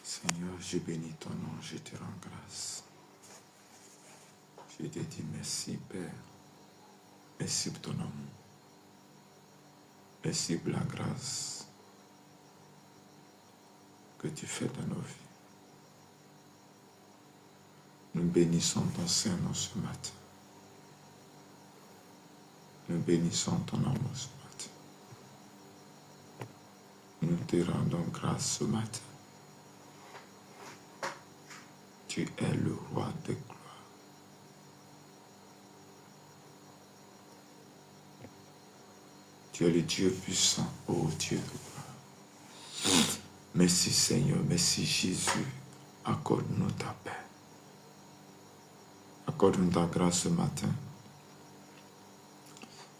Seigneur, je bénis ton nom, je te rends grâce. Je te dis merci, Père. Merci pour ton amour. Merci pour la grâce que tu fais dans nos vies. Nous bénissons ton Saint-Nom ce matin. Nous bénissons ton amour ce matin. Nous te rendons grâce ce matin. Tu es le roi de gloire. Tu es le Dieu puissant, ô Dieu de gloire. Merci Seigneur, merci Jésus. Accorde-nous ta paix. Accorde-nous ta grâce ce matin.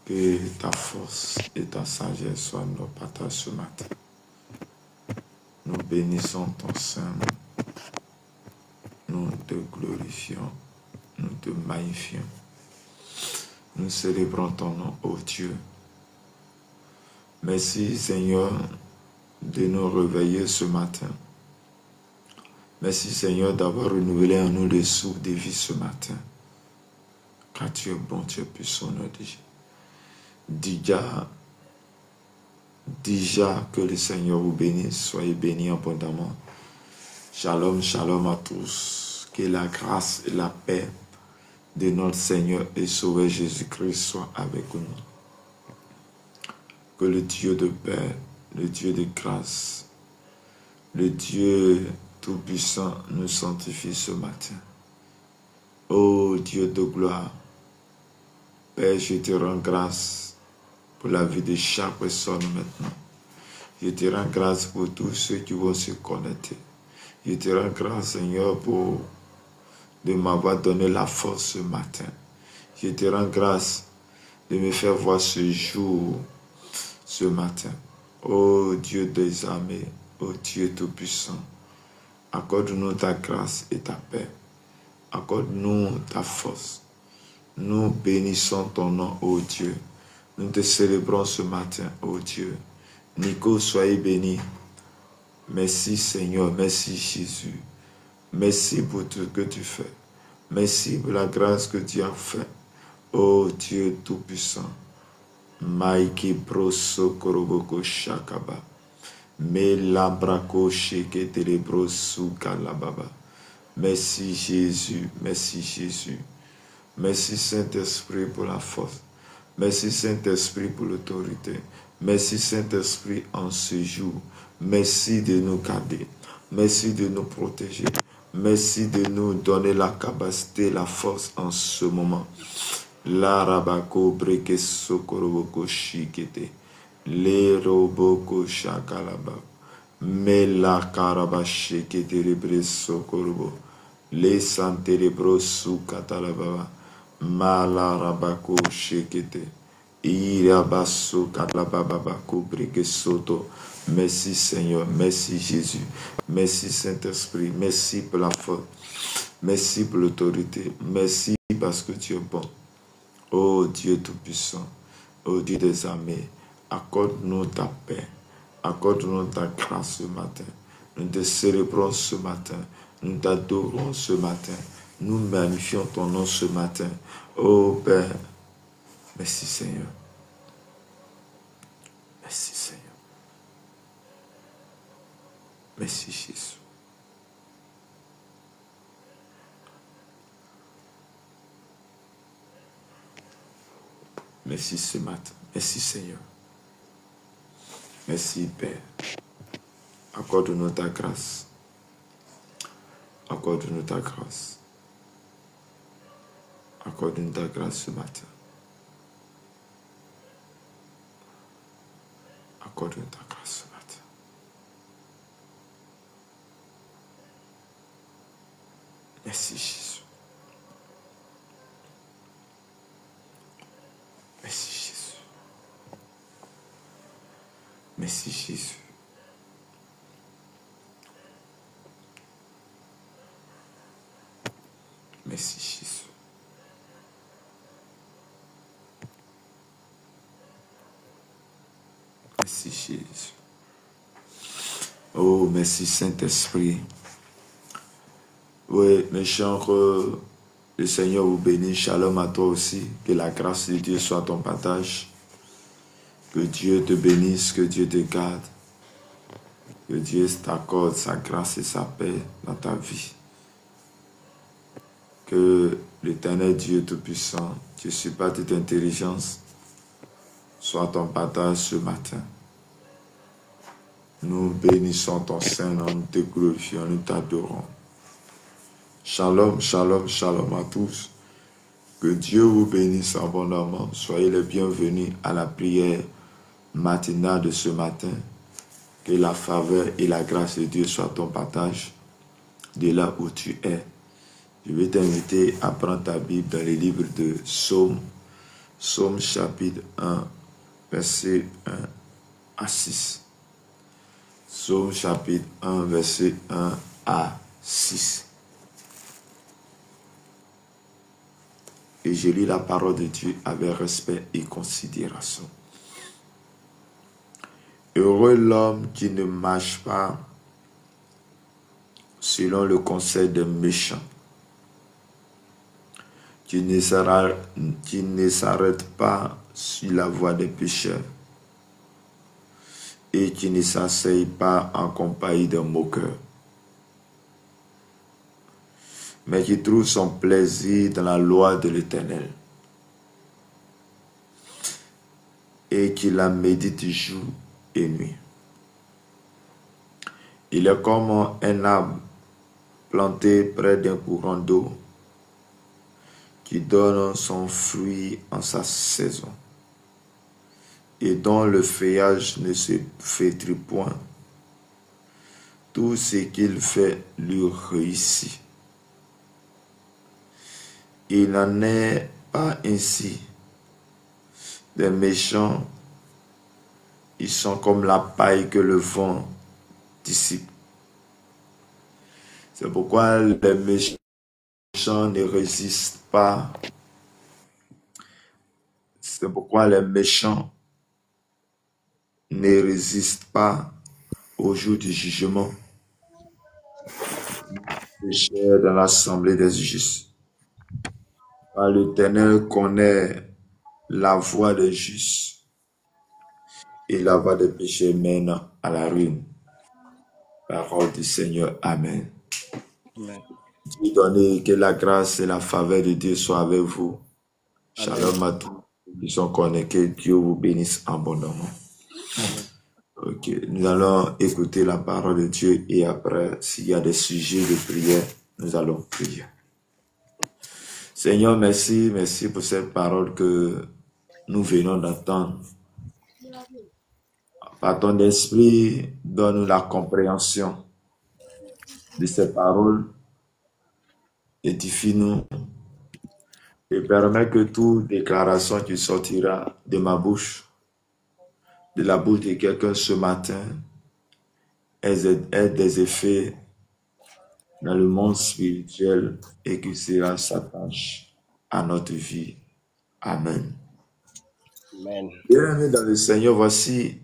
Que ta force et ta sagesse soient nos partages ce matin. Nous bénissons ton Saint-Nom. Nous te glorifions. Nous te magnifions. Nous célébrons ton nom, ô Dieu. Merci Seigneur de nous réveiller ce matin. Merci Seigneur d'avoir renouvelé en nous le souffle de vie ce matin. Car tu es bon, tu es puissant, notre Dieu. Déjà que le Seigneur vous bénisse, soyez bénis abondamment. Shalom, shalom à tous. Que la grâce et la paix de notre Seigneur et Sauveur Jésus-Christ soient avec nous. Que le Dieu de paix, le Dieu de grâce, le Dieu Tout-Puissant nous sanctifie ce matin. Ô Dieu de gloire, Père, je te rends grâce pour la vie de chaque personne maintenant. Je te rends grâce pour tous ceux qui vont se connecter. Je te rends grâce, Seigneur, de m'avoir donné la force ce matin. Je te rends grâce de me faire voir ce jour, ce matin. Ô Dieu des armées, ô Dieu Tout-Puissant, accorde-nous ta grâce et ta paix. Accorde-nous ta force. Nous bénissons ton nom, ô Dieu. Nous te célébrons ce matin, ô Dieu. Nico, soyez béni. Merci Seigneur, merci Jésus. Merci pour tout ce que tu fais. Merci pour la grâce que tu as fait. Ô Dieu Tout-Puissant. Maïki broso koroboko shakaba. Me labrako sheke telebrosu kalababa. Merci Jésus, merci Jésus. Merci Saint-Esprit pour la force. Merci Saint-Esprit pour l'autorité. Merci Saint-Esprit en ce jour. Merci de nous garder. Merci de nous protéger. Merci de nous donner la capacité, la force en ce moment. La rabako breke sokoroboko shikete. Le roboko shakalaba. Me la karaba shikete rebre sokorobo. Le santerebro su katalababa. Ma la rabako shikete. Irabaso katalababa breke soto. Merci Seigneur, merci Jésus, merci Saint-Esprit, merci pour la force, merci pour l'autorité, merci parce que tu es bon. Ô Dieu Tout-Puissant, ô Dieu des armées, accorde-nous ta paix, accorde-nous ta grâce ce matin. Nous te célébrons ce matin, nous t'adorons ce matin, nous magnifions ton nom ce matin. Oh Père, merci Seigneur. Merci Seigneur. Merci Jésus. Merci ce matin. Merci Seigneur. Merci Père. Accorde-nous ta grâce. Accorde-nous ta grâce. Accorde-nous ta grâce ce matin. Accorde-nous ta grâce ce matin. Merci Jésus. Merci Jésus. Merci Jésus. Merci Jésus. Merci Jésus. Oh, merci Saint-Esprit. Oui, mes chers, le Seigneur vous bénisse. Shalom à toi aussi. Que la grâce de Dieu soit ton partage. Que Dieu te bénisse, que Dieu te garde. Que Dieu t'accorde sa grâce et sa paix dans ta vie. Que l'Éternel Dieu Tout-Puissant, Dieu supérieur toute intelligence, soit ton partage ce matin. Nous bénissons ton Saint-Nom, nous te glorifions, nous t'adorons. Shalom, shalom, shalom à tous. Que Dieu vous bénisse abondamment. Soyez les bienvenus à la prière matinale de ce matin. Que la faveur et la grâce de Dieu soient ton partage de là où tu es. Je vais t'inviter à prendre ta Bible dans les livres de Psaume, Psaume chapitre 1, verset 1 à 6. Psaume chapitre 1, verset 1 à 6. Et je lis la parole de Dieu avec respect et considération. Heureux l'homme qui ne marche pas selon le conseil des méchants, qui ne s'arrête pas sur la voie des pécheurs et qui ne s'asseye pas en compagnie des moqueurs, mais qui trouve son plaisir dans la loi de l'Éternel et qui la médite jour et nuit. Il est comme un arbre planté près d'un courant d'eau qui donne son fruit en sa saison et dont le feuillage ne se flétrit point. Tout ce qu'il fait lui réussit. Il n'en est pas ainsi des méchants. Ils sont comme la paille que le vent dissipe. C'est pourquoi les méchants ne résistent pas. C'est pourquoi les méchants ne résistent pas au jour du jugement. Pécheurs dans l'assemblée des justes. Car l'Éternel connaît la voie des justes et la voie des pécheurs mène à la ruine. Parole du Seigneur. Amen. Amen. Dieu donne que la grâce et la faveur de Dieu soient avec vous. Shalom à tous qui sont connectés. Dieu vous bénisse abondamment. Ok, nous allons écouter la parole de Dieu et après, s'il y a des sujets de prière, nous allons prier. Seigneur, merci, merci pour cette parole que nous venons d'entendre. Par ton esprit, donne-nous la compréhension de ces paroles. Édifie-nous et permets que toute déclaration qui sortira de ma bouche, de la bouche de quelqu'un ce matin, ait des effets dans le monde spirituel et que cela s'attache à notre vie. Amen. Amen. Bien-aimés dans le Seigneur, voici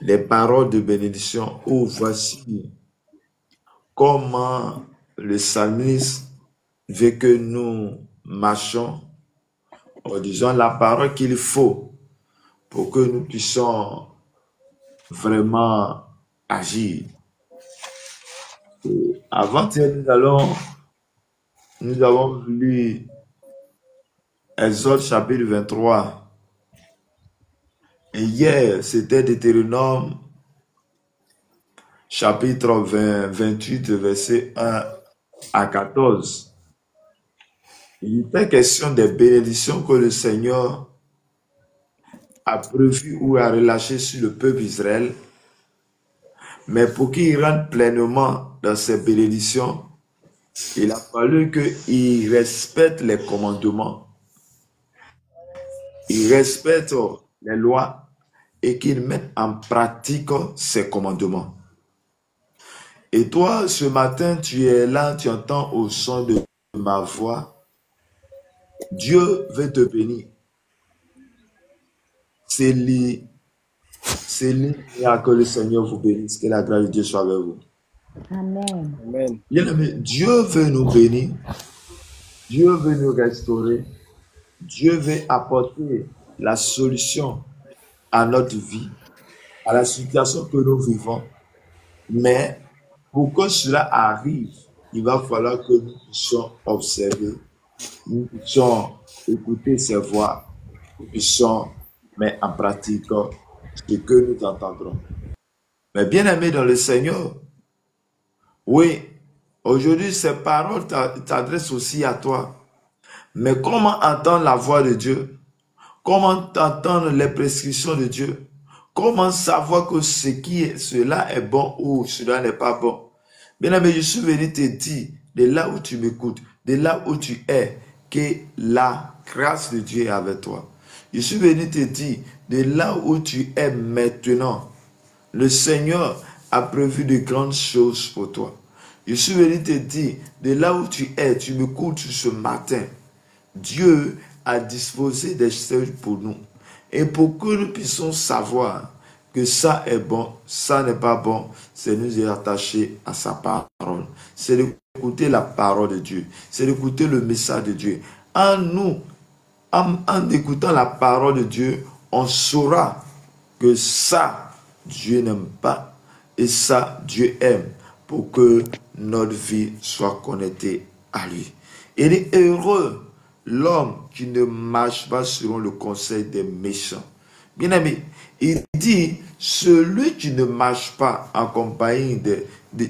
les paroles de bénédiction ou voici comment le psalmiste veut que nous marchions en disant la parole qu'il faut pour que nous puissions vraiment agir. Et avant-hier, nous avons lu Exode chapitre 23. Et hier, c'était Deutéronome chapitre 28, verset 1 à 14. Il était question des bénédictions que le Seigneur a prévues ou a relâchées sur le peuple Israël. Mais pour qu'il rentre pleinement dans ces bénédictions, il a fallu qu'il respecte les commandements, il respecte les lois et qu'il mette en pratique ces commandements. Et toi, ce matin, tu es là, tu entends au son de ma voix. Dieu veut te bénir. C'est lui que le Seigneur vous bénisse, que la grâce de Dieu soit avec vous. Amen. Amen. Bien-aimés, Dieu veut nous bénir, Dieu veut nous restaurer, Dieu veut apporter la solution à notre vie, à la situation que nous vivons. Mais pour que cela arrive, il va falloir que nous puissions observer, nous puissions écouter ses voix, nous puissions mettre en pratique ce que nous entendrons. Mais bien aimé dans le Seigneur, oui, aujourd'hui ces paroles s'adressent aussi à toi. Mais comment entendre la voix de Dieu? Comment entendre les prescriptions de Dieu? Comment savoir que cela est bon ou cela n'est pas bon? Bien aimé, je suis venu te dire, de là où tu m'écoutes, de là où tu es, que la grâce de Dieu est avec toi. Je suis venu te dire, de là où tu es maintenant, le Seigneur a prévu de grandes choses pour toi. Je suis venu te dire, de là où tu es, tu m'écoutes ce matin, Dieu a disposé des choses pour nous. Et pour que nous puissions savoir que ça est bon, ça n'est pas bon, c'est nous y attacher à sa parole. C'est d'écouter la parole de Dieu. C'est d'écouter le message de Dieu. En écoutant la parole de Dieu, on saura que ça, Dieu n'aime pas et ça, Dieu aime pour que notre vie soit connectée à lui. Il est heureux l'homme qui ne marche pas selon le conseil des méchants. Bien aimé, il dit, celui qui ne marche pas en compagnie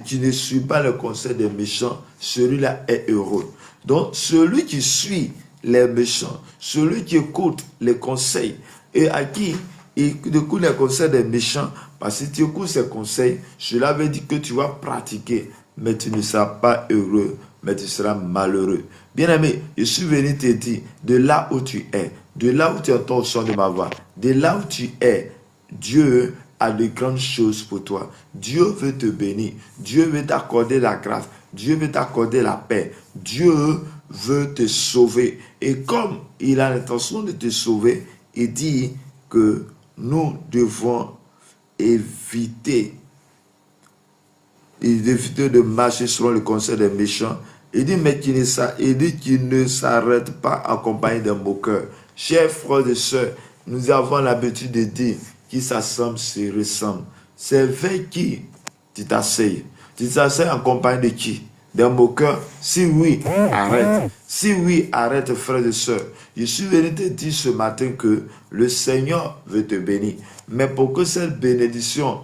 qui ne suit pas le conseil des méchants, celui-là est heureux. Donc, celui qui suit les méchants, celui qui écoute les conseils et à qui il écoute les conseils des méchants, parce que tu écoutes ces conseils, cela veut dire que tu vas pratiquer, mais tu ne seras pas heureux, mais tu seras malheureux. Bien-aimé, je suis venu te dire, de là où tu es, de là où tu entends le son de ma voix, de là où tu es, Dieu a de grandes choses pour toi. Dieu veut te bénir. Dieu veut t'accorder la grâce. Dieu veut t'accorder la paix. Dieu veut te sauver. Et comme il a l'intention de te sauver, il dit que nous devons éviter de marcher selon le conseil des méchants. Il dit, mais qu'il ne s'arrête pas en compagnie d'un moqueur. Chers frères et sœurs, nous avons l'habitude de dire qui s'assemble se ressemble. C'est avec qui tu t'asseyes? Tu t'asseyes en compagnie de qui? D'un moqueur? Si oui, arrête. Si oui, arrête, frères et sœurs. Je suis venu te dire ce matin que le Seigneur veut te bénir. Mais pour que cette bénédiction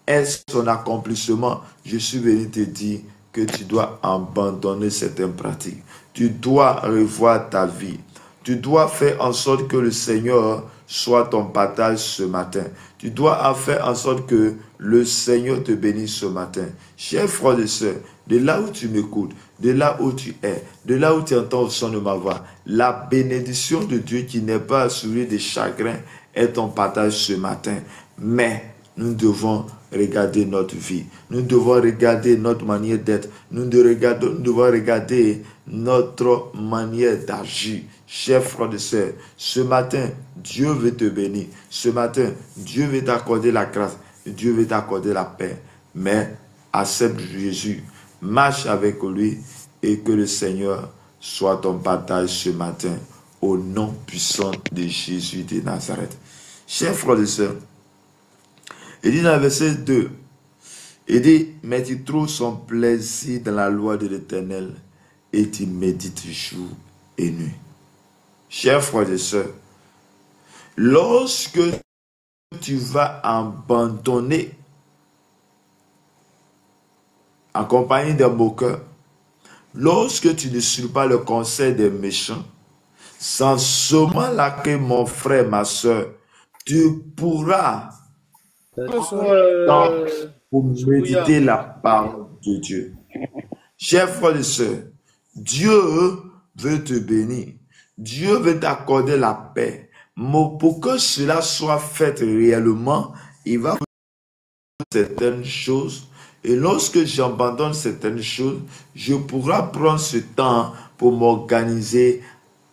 ait son accomplissement, je suis venu te dire que tu dois abandonner certaines pratiques. Tu dois revoir ta vie. Tu dois faire en sorte que le Seigneur soit ton partage ce matin. Tu dois faire en sorte que le Seigneur te bénisse ce matin. Chers frères et sœurs, de là où tu m'écoutes, de là où tu es, de là où tu entends le son de ma voix, la bénédiction de Dieu qui n'est pas celui des chagrins est ton partage ce matin. Mais nous devons regarder notre vie. Nous devons regarder notre manière d'être. Nous devons regarder notre manière d'agir. Chers frères et sœurs, ce matin, Dieu veut te bénir. Ce matin, Dieu veut t'accorder la grâce. Dieu veut t'accorder la paix. Mais accepte Jésus, marche avec lui et que le Seigneur soit ton partage ce matin au nom puissant de Jésus de Nazareth. Chers frères et sœurs, il dit dans le verset 2, il dit, mais tu trouves son plaisir dans la loi de l'Éternel et tu médites jour et nuit. Chers frères et sœurs, lorsque tu vas abandonner en compagnie des moqueurs, lorsque tu ne suis pas le conseil des méchants, sans ce moment-là que mon frère, ma soeur, tu pourras pour méditer la parole de Dieu. Chers frères et sœurs, Dieu veut te bénir. Dieu veut t'accorder la paix. Mais pour que cela soit fait réellement, il va faire certaines choses. Et lorsque j'abandonne certaines choses, je pourrai prendre ce temps pour m'organiser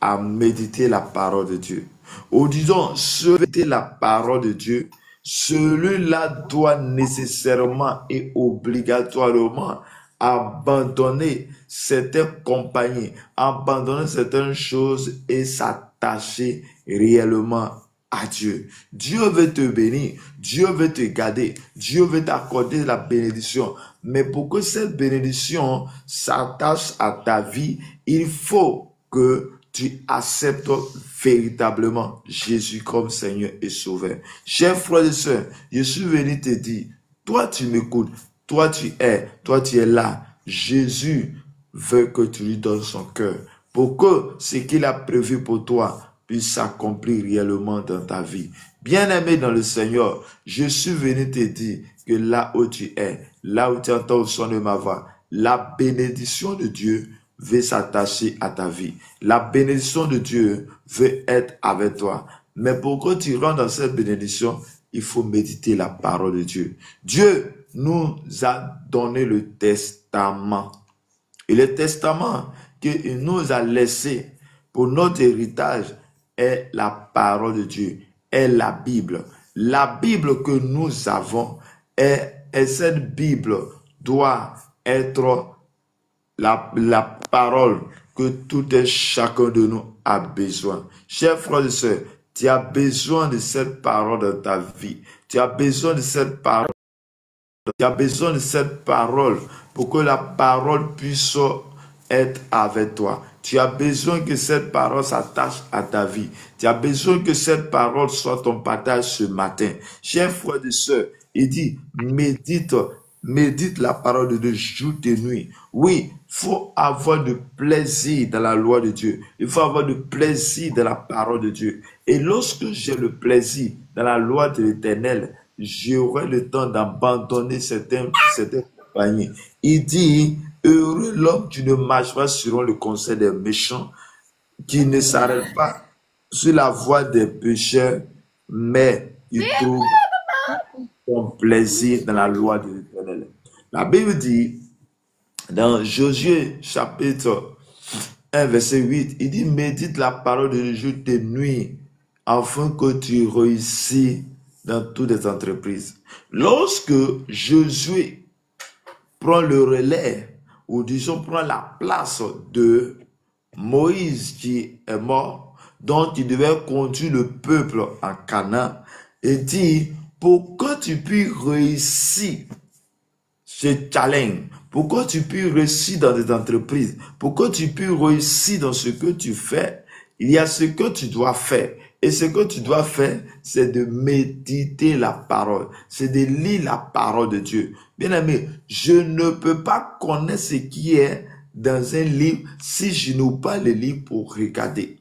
à méditer la parole de Dieu. Ou disons, méditer la parole de Dieu, celui-là doit nécessairement et obligatoirement abandonner certaines compagnies, abandonner certaines choses et s'attacher réellement à Dieu. Dieu veut te bénir, Dieu veut te garder, Dieu veut t'accorder la bénédiction. Mais pour que cette bénédiction s'attache à ta vie, il faut que tu acceptes véritablement Jésus comme Seigneur et Sauveur. Chers frères et sœurs, je suis venu te dire, toi tu m'écoutes, toi tu es là. Jésus veut que tu lui donnes son cœur pour que ce qu'il a prévu pour toi puisse s'accomplir réellement dans ta vie. Bien-aimé dans le Seigneur, je suis venu te dire que là où tu es, là où tu entends le son de ma voix, la bénédiction de Dieu veut s'attacher à ta vie. La bénédiction de Dieu veut être avec toi. Mais pour que tu rentres dans cette bénédiction, il faut méditer la parole de Dieu. Dieu nous a donné le testament. Et le testament qu'il nous a laissé pour notre héritage est la parole de Dieu, est la Bible. La Bible que nous avons et cette Bible doit être la parole que tout et chacun de nous a besoin. Chers frères et sœurs, tu as besoin de cette parole dans ta vie. Tu as besoin de cette parole. Tu as besoin de cette parole pour que la parole puisse être avec toi. Tu as besoin que cette parole s'attache à ta vie. Tu as besoin que cette parole soit ton partage ce matin. Chers frères et sœurs, il dit, médite la parole de Dieu jour et nuit. Oui, il faut avoir de plaisir dans la loi de Dieu. Il faut avoir de plaisir dans la parole de Dieu. Et lorsque j'ai le plaisir dans la loi de l'Éternel, j'aurai le temps d'abandonner certaines compagnies. Il dit, heureux l'homme qui ne marche pas selon le conseil des méchants, qui ne s'arrête pas sur la voie des pécheurs, mais il trouve son plaisir dans la loi de l'Éternel. La Bible dit, dans Josué chapitre 1, verset 8, il dit, médite la parole de jour et nuit, afin que tu réussisses dans toutes les entreprises. Lorsque Josué prend le relais, ou disons prend la place de Moïse qui est mort, dont il devait conduire le peuple en Canaan, et dit, pour que tu puisses réussir ce challenge, pour que tu puisses réussir dans des entreprises, pour que tu puisses réussir dans ce que tu fais, il y a ce que tu dois faire. Et ce que tu dois faire, c'est de méditer la parole. C'est de lire la parole de Dieu. Bien aimé, je ne peux pas connaître ce qui est dans un livre si je n'ouvre pas le livre pour regarder.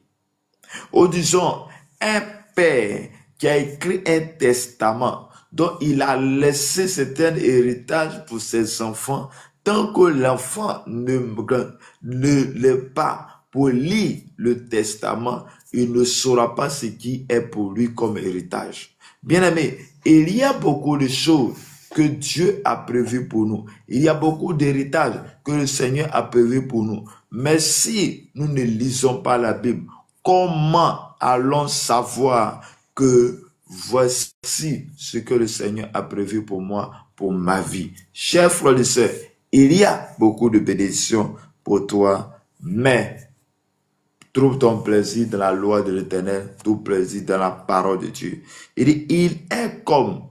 Ou disons, un père qui a écrit un testament dont il a laissé certain héritage pour ses enfants, tant que l'enfant ne l'est pas pour lire le testament, il ne saura pas ce qui est pour lui comme héritage. Bien-aimé, il y a beaucoup de choses que Dieu a prévues pour nous. Il y a beaucoup d'héritages que le Seigneur a prévus pour nous. Mais si nous ne lisons pas la Bible, comment allons savoir que voici ce que le Seigneur a prévu pour moi, pour ma vie? Chers frères et sœurs, il y a beaucoup de bénédictions pour toi, mais trouve ton plaisir dans la loi de l'Éternel, tout plaisir dans la parole de Dieu. Il dit, il est comme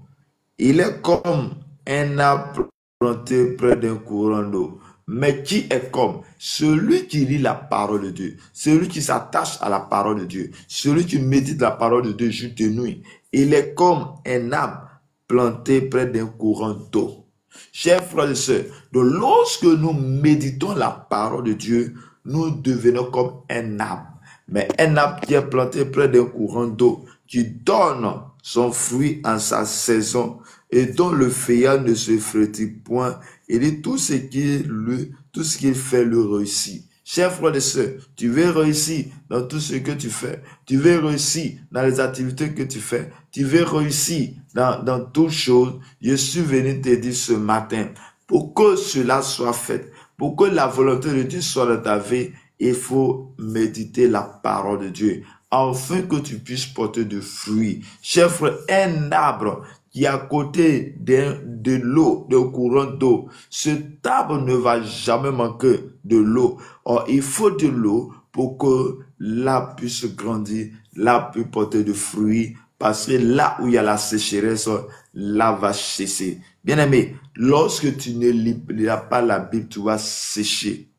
un arbre planté près d'un courant d'eau. Mais qui est comme celui qui lit la parole de Dieu, celui qui s'attache à la parole de Dieu, celui qui médite la parole de Dieu jour et nuit. Il est comme un arbre planté près d'un courant d'eau. Chers frères et sœurs, donc lorsque nous méditons la parole de Dieu, nous devenons comme un arbre. Mais un arbre qui est planté près d'un courant d'eau, qui donne son fruit en sa saison et dont le feuillage ne se frétille point, et dit tout ce qu'il fait le réussit. Chers frères et sœurs, tu veux réussir dans tout ce que tu fais. Tu veux réussir dans les activités que tu fais. Tu veux réussir dans toutes choses. Je suis venu te dire ce matin, pour que cela soit fait, pour que la volonté de Dieu soit dans ta vie, il faut méditer la parole de Dieu, afin que tu puisses porter de fruits. Chers frères, un arbre qui est à côté de l'eau, d'un courant d'eau, cet arbre ne va jamais manquer de l'eau. Or, il faut de l'eau pour que l'arbre puisse grandir, l'arbre puisse porter de fruits, parce que là où il y a la sécheresse, là va cesser. Bien-aimé, lorsque tu ne liras pas la Bible, tu vas sécher.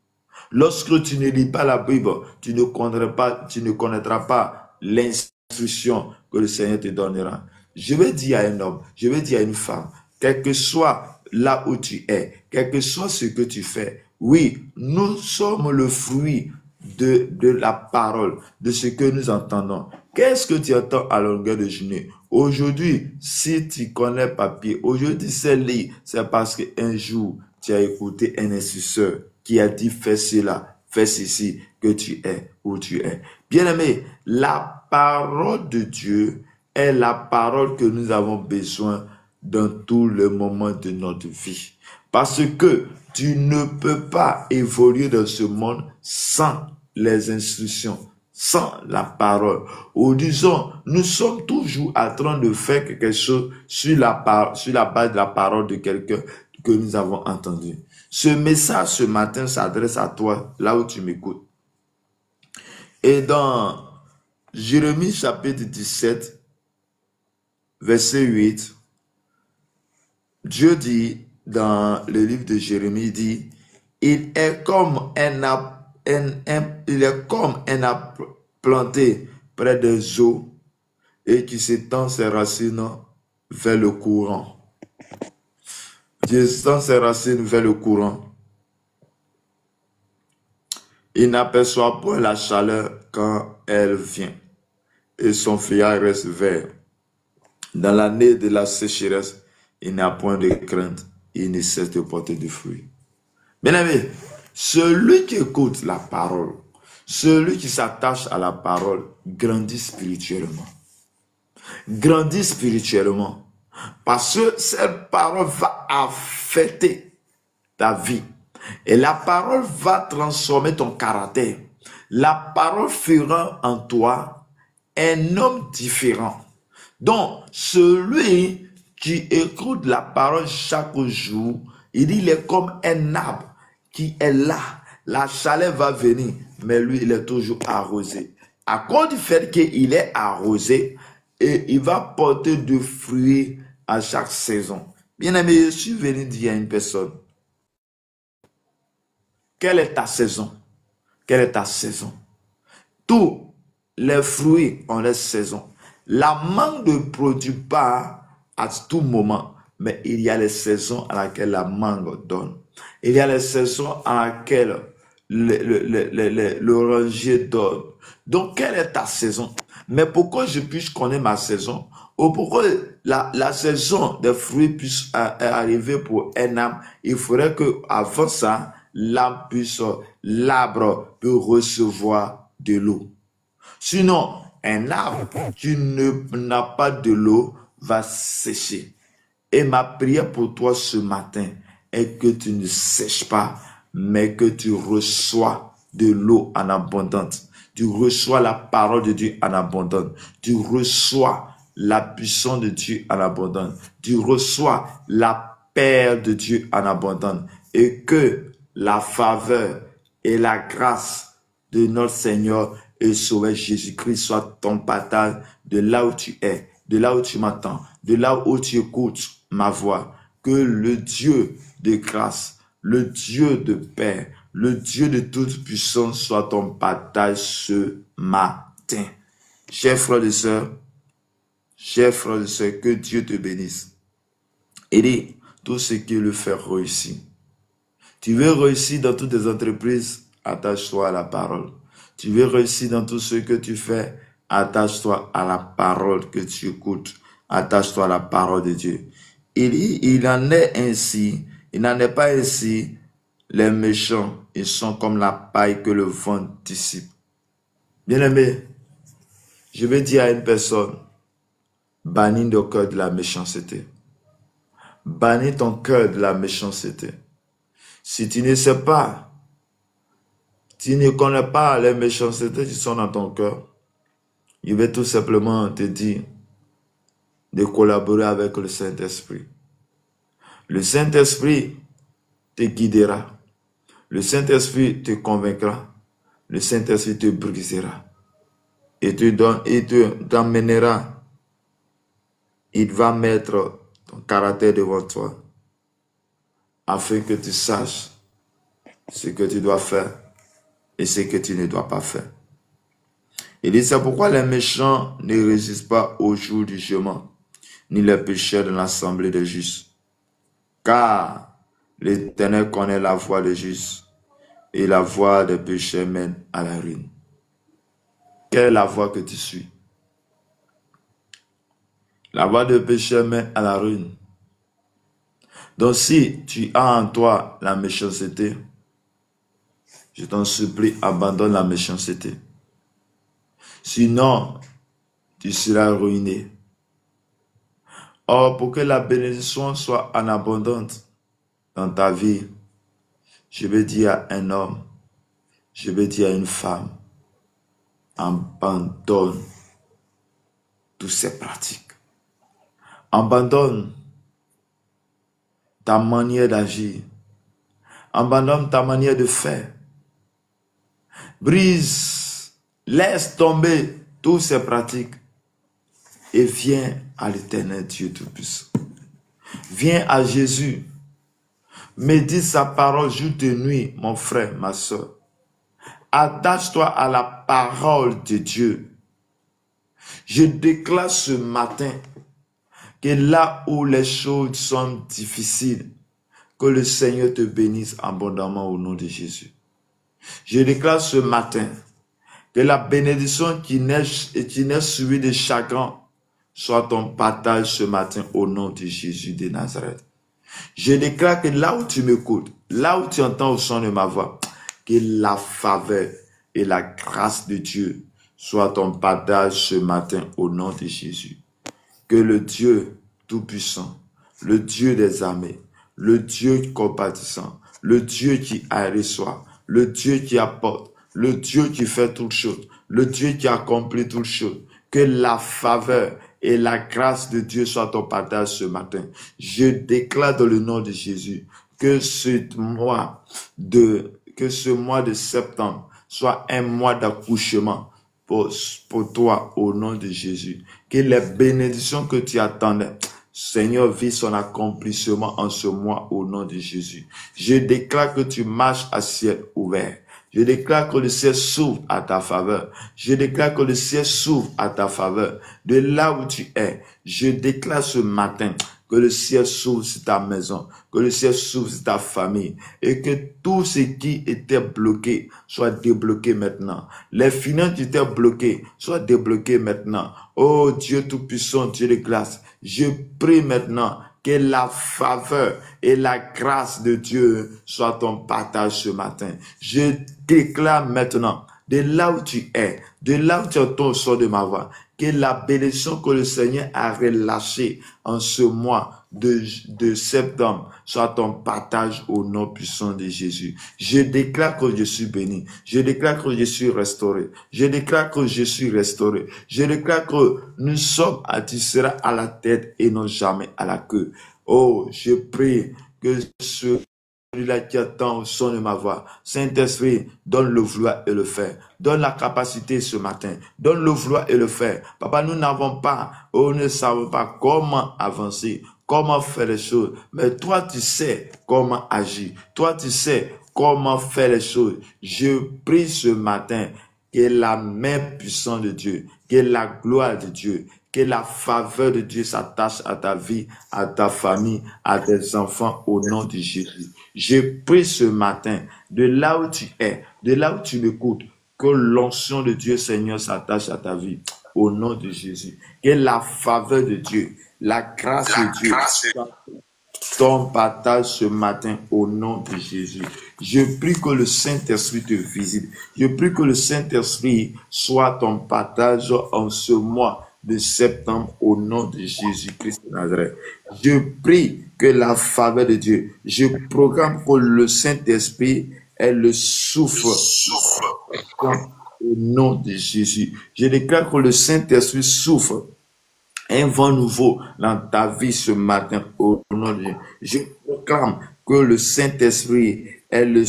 Lorsque tu ne lis pas la Bible, tu ne connaîtras pas l'instruction que le Seigneur te donnera. Je vais dire à un homme, je vais dire à une femme, quel que soit là où tu es, quel que soit ce que tu fais, oui, nous sommes le fruit de la parole, de ce que nous entendons. Qu'est-ce que tu entends à longueur de journée? Aujourd'hui, si tu connais papier, aujourd'hui c'est lire, c'est parce qu'un jour, tu as écouté un instructeur qui a dit fais cela, fais ceci, que tu es où tu es. Bien-aimé, la parole de Dieu est la parole que nous avons besoin dans tous les moments de notre vie. Parce que tu ne peux pas évoluer dans ce monde sans les instructions, sans la parole. Ou disons, nous sommes toujours en train de faire quelque chose sur la base de la parole de quelqu'un que nous avons entendu. Ce message ce matin s'adresse à toi, là où tu m'écoutes. Et dans Jérémie chapitre 17, verset 8, Dieu dit dans le livre de Jérémie, il dit, il est comme un arbre planté près des eaux et qui s'étend ses racines vers le courant. Qui s'étend ses racines vers le courant. Il n'aperçoit point la chaleur quand elle vient et son feuillage reste vert. Dans l'année de la sécheresse, il n'a point de crainte, il ne cesse de porter du fruit. Bien-aimé, celui qui écoute la parole, celui qui s'attache à la parole, grandit spirituellement. Grandit spirituellement. Parce que cette parole va affecter ta vie. Et la parole va transformer ton caractère. La parole fera en toi un homme différent. Donc, celui qui écoute la parole chaque jour, il est comme un arbre qui est là. La chaleur va venir, mais lui, il est toujours arrosé. À cause du fait qu'il est arrosé, et il va porter du fruits à chaque saison. Bien aimé, je suis venu dire à une personne, quelle est ta saison? Quelle est ta saison? Tous les fruits ont leur saison. La mangue ne produit pas à tout moment, mais il y a les saisons à laquelle la mangue donne. Il y a les saisons à laquelle l'oranger donne. Donc, quelle est ta saison? Mais pour que je puisse connaître ma saison, ou pour que la saison des fruits puisse arriver pour un arbre, il faudrait que avant ça, l'arbre puisse recevoir de l'eau. Sinon, un arbre qui n'a pas de l'eau va sécher. Et ma prière pour toi ce matin est que tu ne sèches pas, mais que tu reçois de l'eau en abondance. Tu reçois la parole de Dieu en abondance. Tu reçois la puissance de Dieu en abondance. Tu reçois la paix de Dieu en abondance. Et que la faveur et la grâce de notre Seigneur et Sauveur Jésus-Christ soit ton partage de là où tu es, de là où tu m'entends, de là où tu écoutes ma voix. Que le Dieu de grâce, le Dieu de paix, le Dieu de toute puissance soit ton partage ce matin. Chers frères et sœurs, que Dieu te bénisse. Et tout ce qui le fait réussir. Tu veux réussir dans toutes tes entreprises, attache-toi à la parole. Tu veux réussir dans tout ce que tu fais, attache-toi à la parole que tu écoutes. Attache-toi à la parole de Dieu. Il en est ainsi, il n'en est pas ainsi. Les méchants, ils sont comme la paille que le vent dissipe. Bien-aimé, je vais dire à une personne, bannis ton cœur de la méchanceté. Bannis ton cœur de la méchanceté. Si tu ne sais pas, tu ne connais pas les méchancetés qui sont dans ton cœur, je vais tout simplement te dire de collaborer avec le Saint-Esprit. Le Saint-Esprit te guidera. Le Saint-Esprit te convaincra. Le Saint-Esprit te brisera. Et t'emmènera. Il va mettre ton caractère devant toi. Afin que tu saches ce que tu dois faire et ce que tu ne dois pas faire. Il dit, c'est pourquoi les méchants ne résistent pas au jour du jugement, ni les pécheurs de l'assemblée des justes. Car l'Éternel connaît la voie des justes, et la voie des pécheurs mène à la ruine. Quelle est la voie que tu suis? La voie des pécheurs mène à la ruine. Donc si tu as en toi la méchanceté, je t'en supplie, abandonne la méchanceté. Sinon, tu seras ruiné. Or, pour que la bénédiction soit en abondance dans ta vie, je vais dire à un homme, je vais dire à une femme, abandonne toutes ces pratiques. Abandonne ta manière d'agir. Abandonne ta manière de faire. Brise, laisse tomber toutes ces pratiques et viens à l'Éternel Dieu Tout-Puissant. Viens à Jésus. Médite sa parole jour et nuit, mon frère, ma soeur. Attache-toi à la parole de Dieu. Je déclare ce matin que là où les choses sont difficiles, que le Seigneur te bénisse abondamment au nom de Jésus. Je déclare ce matin que la bénédiction qui n'est suivie de chagrin soit ton partage ce matin au nom de Jésus de Nazareth. Je déclare que là où tu m'écoutes, là où tu entends au son de ma voix, que la faveur et la grâce de Dieu soit ton partage ce matin au nom de Jésus. Que le Dieu Tout-Puissant, le Dieu des armées, le Dieu compatissant, le Dieu qui reçoit, le Dieu qui apporte, le Dieu qui fait toutes choses, le Dieu qui accomplit toutes choses, que la faveur et la grâce de Dieu soient ton partage ce matin. Je déclare dans le nom de Jésus que ce mois de septembre soit un mois d'accouchement pour toi au nom de Jésus. Que les bénédictions que tu attendais, Seigneur, vit son accomplissement en ce mois au nom de Jésus. Je déclare que tu marches à ciel ouvert. Je déclare que le ciel s'ouvre à ta faveur. Je déclare que le ciel s'ouvre à ta faveur. De là où tu es, je déclare ce matin que le ciel s'ouvre sur ta maison, que le ciel s'ouvre sur ta famille et que tout ce qui était bloqué soit débloqué maintenant. Les finances qui étaient bloquées soient débloquées maintenant. Oh Dieu Tout-Puissant, Dieu de grâce, je prie maintenant que la faveur et la grâce de Dieu soient ton partage ce matin. Je déclare maintenant, de là où tu es, de là où tu entends le son de ma voix, que la bénédiction que le Seigneur a relâchée en ce mois de septembre soit ton partage au nom puissant de Jésus. Je déclare que je suis béni. Je déclare que je suis restauré. Je déclare que je suis restauré. Je déclare que nous sommes attirés à la tête et non jamais à la queue. Oh, je prie que celui-là qui attend au son de ma voix, Saint-Esprit, donne le vouloir et le faire. Donne la capacité ce matin. Donne le vouloir et le faire. Papa, nous n'avons pas, nous ne savons pas comment avancer, comment faire les choses. Mais toi, tu sais comment agir. Toi, tu sais comment faire les choses. Je prie ce matin que la main puissante de Dieu, que la gloire de Dieu, que la faveur de Dieu s'attache à ta vie, à ta famille, à tes enfants au nom de Jésus. Je prie ce matin, de là où tu es, de là où tu m'écoutes, que l'onction de Dieu, Seigneur, s'attache à ta vie au nom de Jésus. Que la faveur de Dieu, la grâce de Dieu soit ton partage ce matin au nom de Jésus. Je prie que le Saint-Esprit te visite. Je prie que le Saint-Esprit soit ton partage en ce mois de septembre au nom de Jésus-Christ de Nazareth. Je prie que la faveur de Dieu, je programme que le Saint-Esprit est le souffle au nom de Jésus. Je déclare que le Saint-Esprit souffle un vent nouveau dans ta vie ce matin au nom de Dieu. Je proclame que le Saint-Esprit est le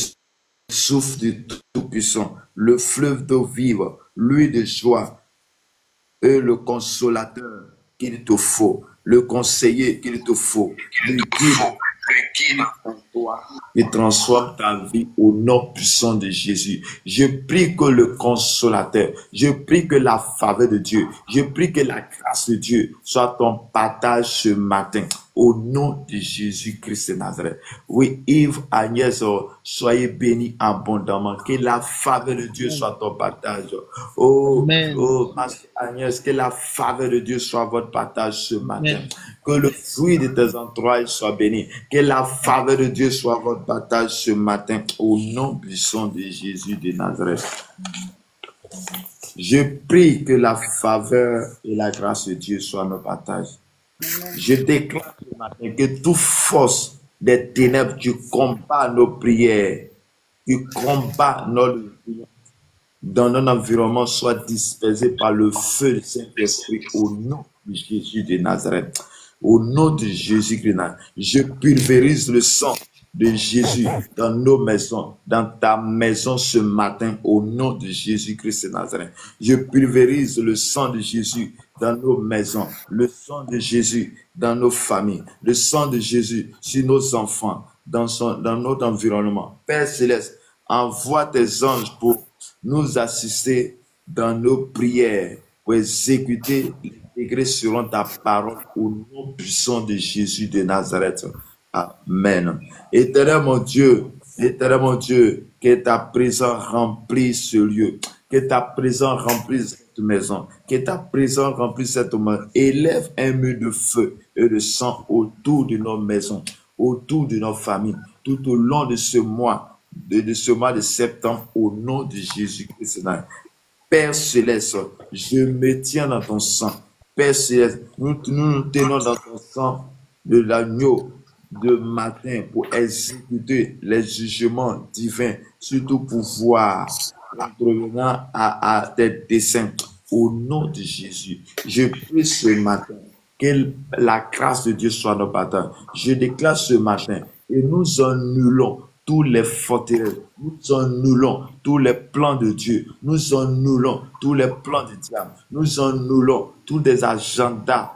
souffle du Tout-Puissant, le fleuve d'eau vive, l'huile de joie et le consolateur qu'il te faut, le conseiller qu'il te faut, le guide en toi et transforme ta vie au nom puissant de Jésus. Je prie que le consolateur, je prie que la faveur de Dieu, je prie que la grâce de Dieu soit ton partage ce matin au nom de Jésus-Christ de Nazareth. Oui, Yves, Agnès, soyez bénis abondamment. Que la faveur de Dieu soit ton partage. Oh, Agnès, que la faveur de Dieu soit votre partage ce matin. Que le fruit de tes entrailles soit béni. Que la faveur de Dieu soit votre partage ce matin au nom puissant de Jésus de Nazareth. Je prie que la faveur et la grâce de Dieu soient nos partages. Je déclare ce matin que toute force des ténèbres qui combat nos prières, qui combat notre vie dans notre environnement soit dispersée par le feu du Saint-Esprit au nom de Jésus de Nazareth. Au nom de Jésus-Christ, je pulvérise le sang de Jésus dans nos maisons, dans ta maison ce matin, au nom de Jésus-Christ de Nazareth. Je pulvérise le sang de Jésus dans nos maisons, le sang de Jésus dans nos familles, le sang de Jésus sur nos enfants, dans notre environnement. Père Céleste, envoie tes anges pour nous assister dans nos prières, pour exécuter les degrés selon ta parole au nom puissant de Jésus de Nazareth. Amen. Éternel mon Dieu, que ta présence remplisse ce lieu, que ta présence remplisse cette maison, que ta présence remplisse cette maison. Élève un mur de feu et de sang autour de nos maisons, autour de nos familles, tout au long de ce mois, de septembre, au nom de Jésus-Christ. Père Céleste, je me tiens dans ton sang. Père Céleste, nous tenons dans ton sang de l'agneau de matin pour exécuter les jugements divins, surtout pour voir intervenant à tes desseins. Au nom de Jésus, je prie ce matin que la grâce de Dieu soit notre partage. Je déclare ce matin et nous annulons tous les forteresses, nous annulons tous les plans de Dieu, nous annulons tous les plans du diable, nous annulons tous les agendas,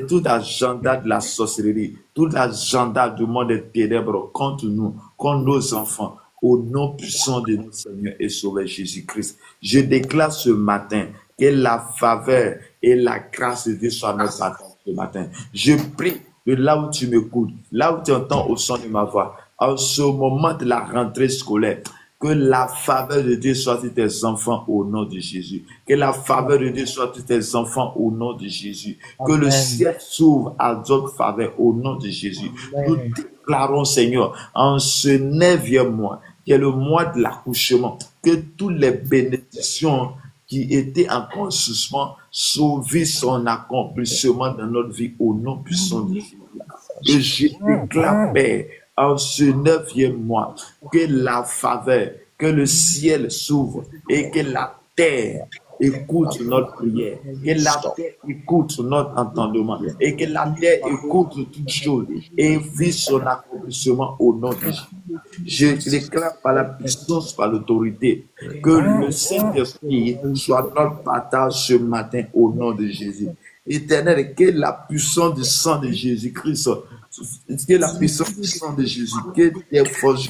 tout agenda de la sorcellerie, tout agenda du monde des ténèbres contre nous, contre nos enfants, au nom puissant de notre Seigneur et Sauveur Jésus-Christ. Je déclare ce matin que la faveur et la grâce de Dieu soient notre partage ce matin. Je prie de là où tu m'écoutes, là où tu entends au son de ma voix, en ce moment de la rentrée scolaire, que la faveur de Dieu soit sur tes enfants au nom de Jésus. Que la faveur de Dieu soit sur tes enfants au nom de Jésus. Que le ciel s'ouvre à d'autres faveurs au nom de Jésus. Nous déclarons, Seigneur, en ce 9e mois, qui est le mois de l'accouchement, que toutes les bénédictions qui était encore en suspens trouve son accomplissement dans notre vie au nom puissant de Jésus. Et je déclare, Père, en ce 9e mois, que la faveur, que le ciel s'ouvre et que la terre écoute notre prière, que la terre écoute notre entendement et que la terre écoute toutes choses et vit son accomplissement au nom de Jésus. Je déclare par la puissance, par l'autorité, que le Saint-Esprit soit notre partage ce matin au nom de Jésus. Éternel, que la puissance du sang de Jésus-Christ, que la puissance du sang de Jésus, que tes forces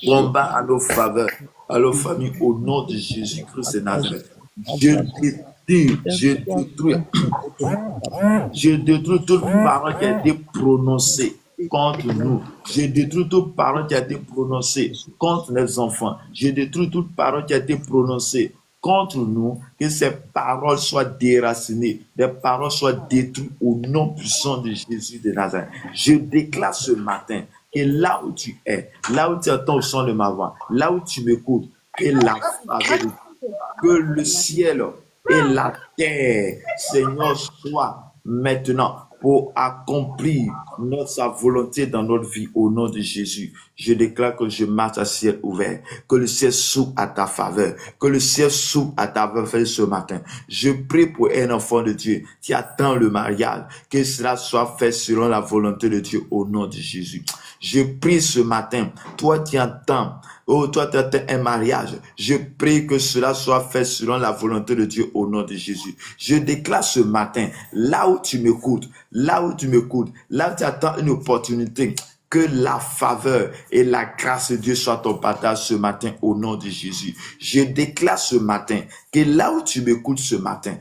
combat à nos faveurs, à nos familles, au nom de Jésus-Christ de Nazareth. Je détruis toute parole qui a été prononcée contre nous. Je détruis toute parole qui a été prononcée contre les enfants. Je détruis toute parole qui a été prononcée contre nous, que ces paroles soient déracinées, des paroles soient détruites au nom puissant de Jésus de Nazareth. Je déclare ce matin que là où tu es, là où tu entends le son de ma voix, là où tu m'écoutes, que la faveur de Dieu, que le ciel et la terre, Seigneur, soient maintenant pour accomplir sa volonté dans notre vie au nom de Jésus. Je déclare que je marche à ciel ouvert, que le ciel s'ouvre à ta faveur, que le ciel s'ouvre à ta faveur ce matin. Je prie pour un enfant de Dieu qui attend le mariage, que cela soit fait selon la volonté de Dieu au nom de Jésus. Je prie ce matin, toi qui entends, toi tu attends un mariage, je prie que cela soit fait selon la volonté de Dieu au nom de Jésus. Je déclare ce matin, là où tu m'écoutes, là où tu attends une opportunité, que la faveur et la grâce de Dieu soient ton partage ce matin au nom de Jésus. Je déclare ce matin que là où tu m'écoutes ce matin,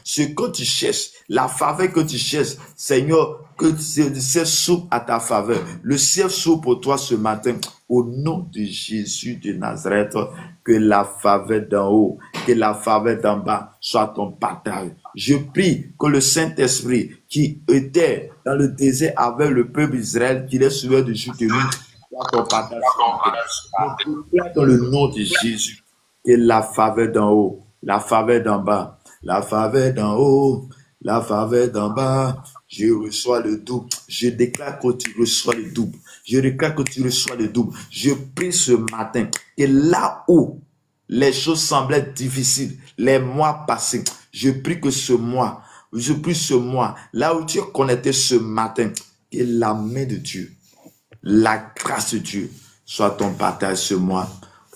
ce que tu cherches, la faveur que tu cherches, Seigneur, que le ciel s'ouvre à ta faveur. Le ciel s'ouvre pour toi ce matin au nom de Jésus de Nazareth. Que la faveur d'en haut, que la faveur d'en bas soit ton partage. Je prie que le Saint-Esprit qui était dans le désert avec le peuple d'Israël, qui est suiveur de Jésus, soit ton partage. Je déclare dans le nom de Jésus que la faveur d'en haut, la faveur d'en bas, la faveur d'en haut, la faveur d'en bas, je reçois le double. Je déclare que tu reçois le double. Je déclare que tu reçois le double. Je prie ce matin que là où les choses semblaient difficiles, les mois passés, je prie que ce mois, là où tu es connecté ce matin, que la main de Dieu, la grâce de Dieu soit ton partage ce mois.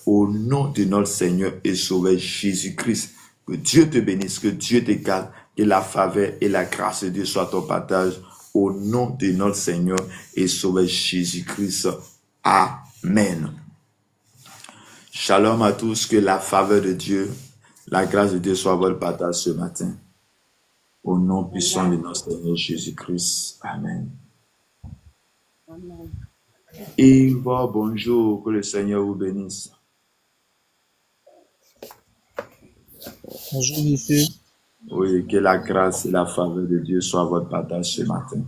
Au nom de notre Seigneur et Sauveur Jésus-Christ, que Dieu te bénisse, que Dieu te garde, que la faveur et la grâce de Dieu soient ton partage. Au nom de notre Seigneur et Sauveur Jésus-Christ. Amen. Shalom à tous, que la faveur de Dieu, la grâce de Dieu soit votre partage ce matin. Au nom puissant de notre Seigneur Jésus-Christ. Amen. Yves, bonjour, que le Seigneur vous bénisse. Bonjour, monsieur. Oui, que la grâce et la faveur de Dieu soient votre partage ce matin.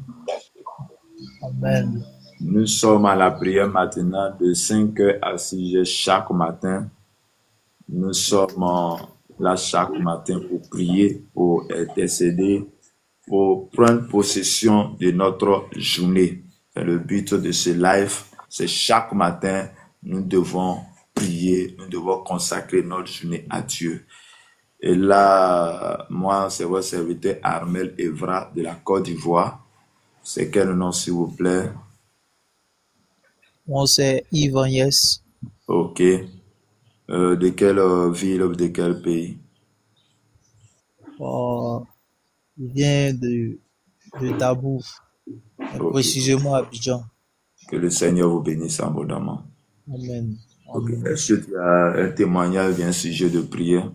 Amen. Nous sommes à la prière maintenant de 5h à 6h chaque matin. Nous sommes là chaque matin pour prier, pour intercéder, pour prendre possession de notre journée. C'est le but de ce live, c'est chaque matin, nous devons prier, nous devons consacrer notre journée à Dieu. Et là, moi, c'est votre serviteur Armel Evra de la Côte d'Ivoire. C'est quel nom, s'il vous plaît? Moi, c'est Yves Agnès. Ok. De quelle ville ou de quel pays? Il vient de Dabou, Okay. précisément Abidjan. Que le Seigneur vous bénisse abondamment. Amen. Okay. Est-ce que tu as un témoignage, un sujet de prière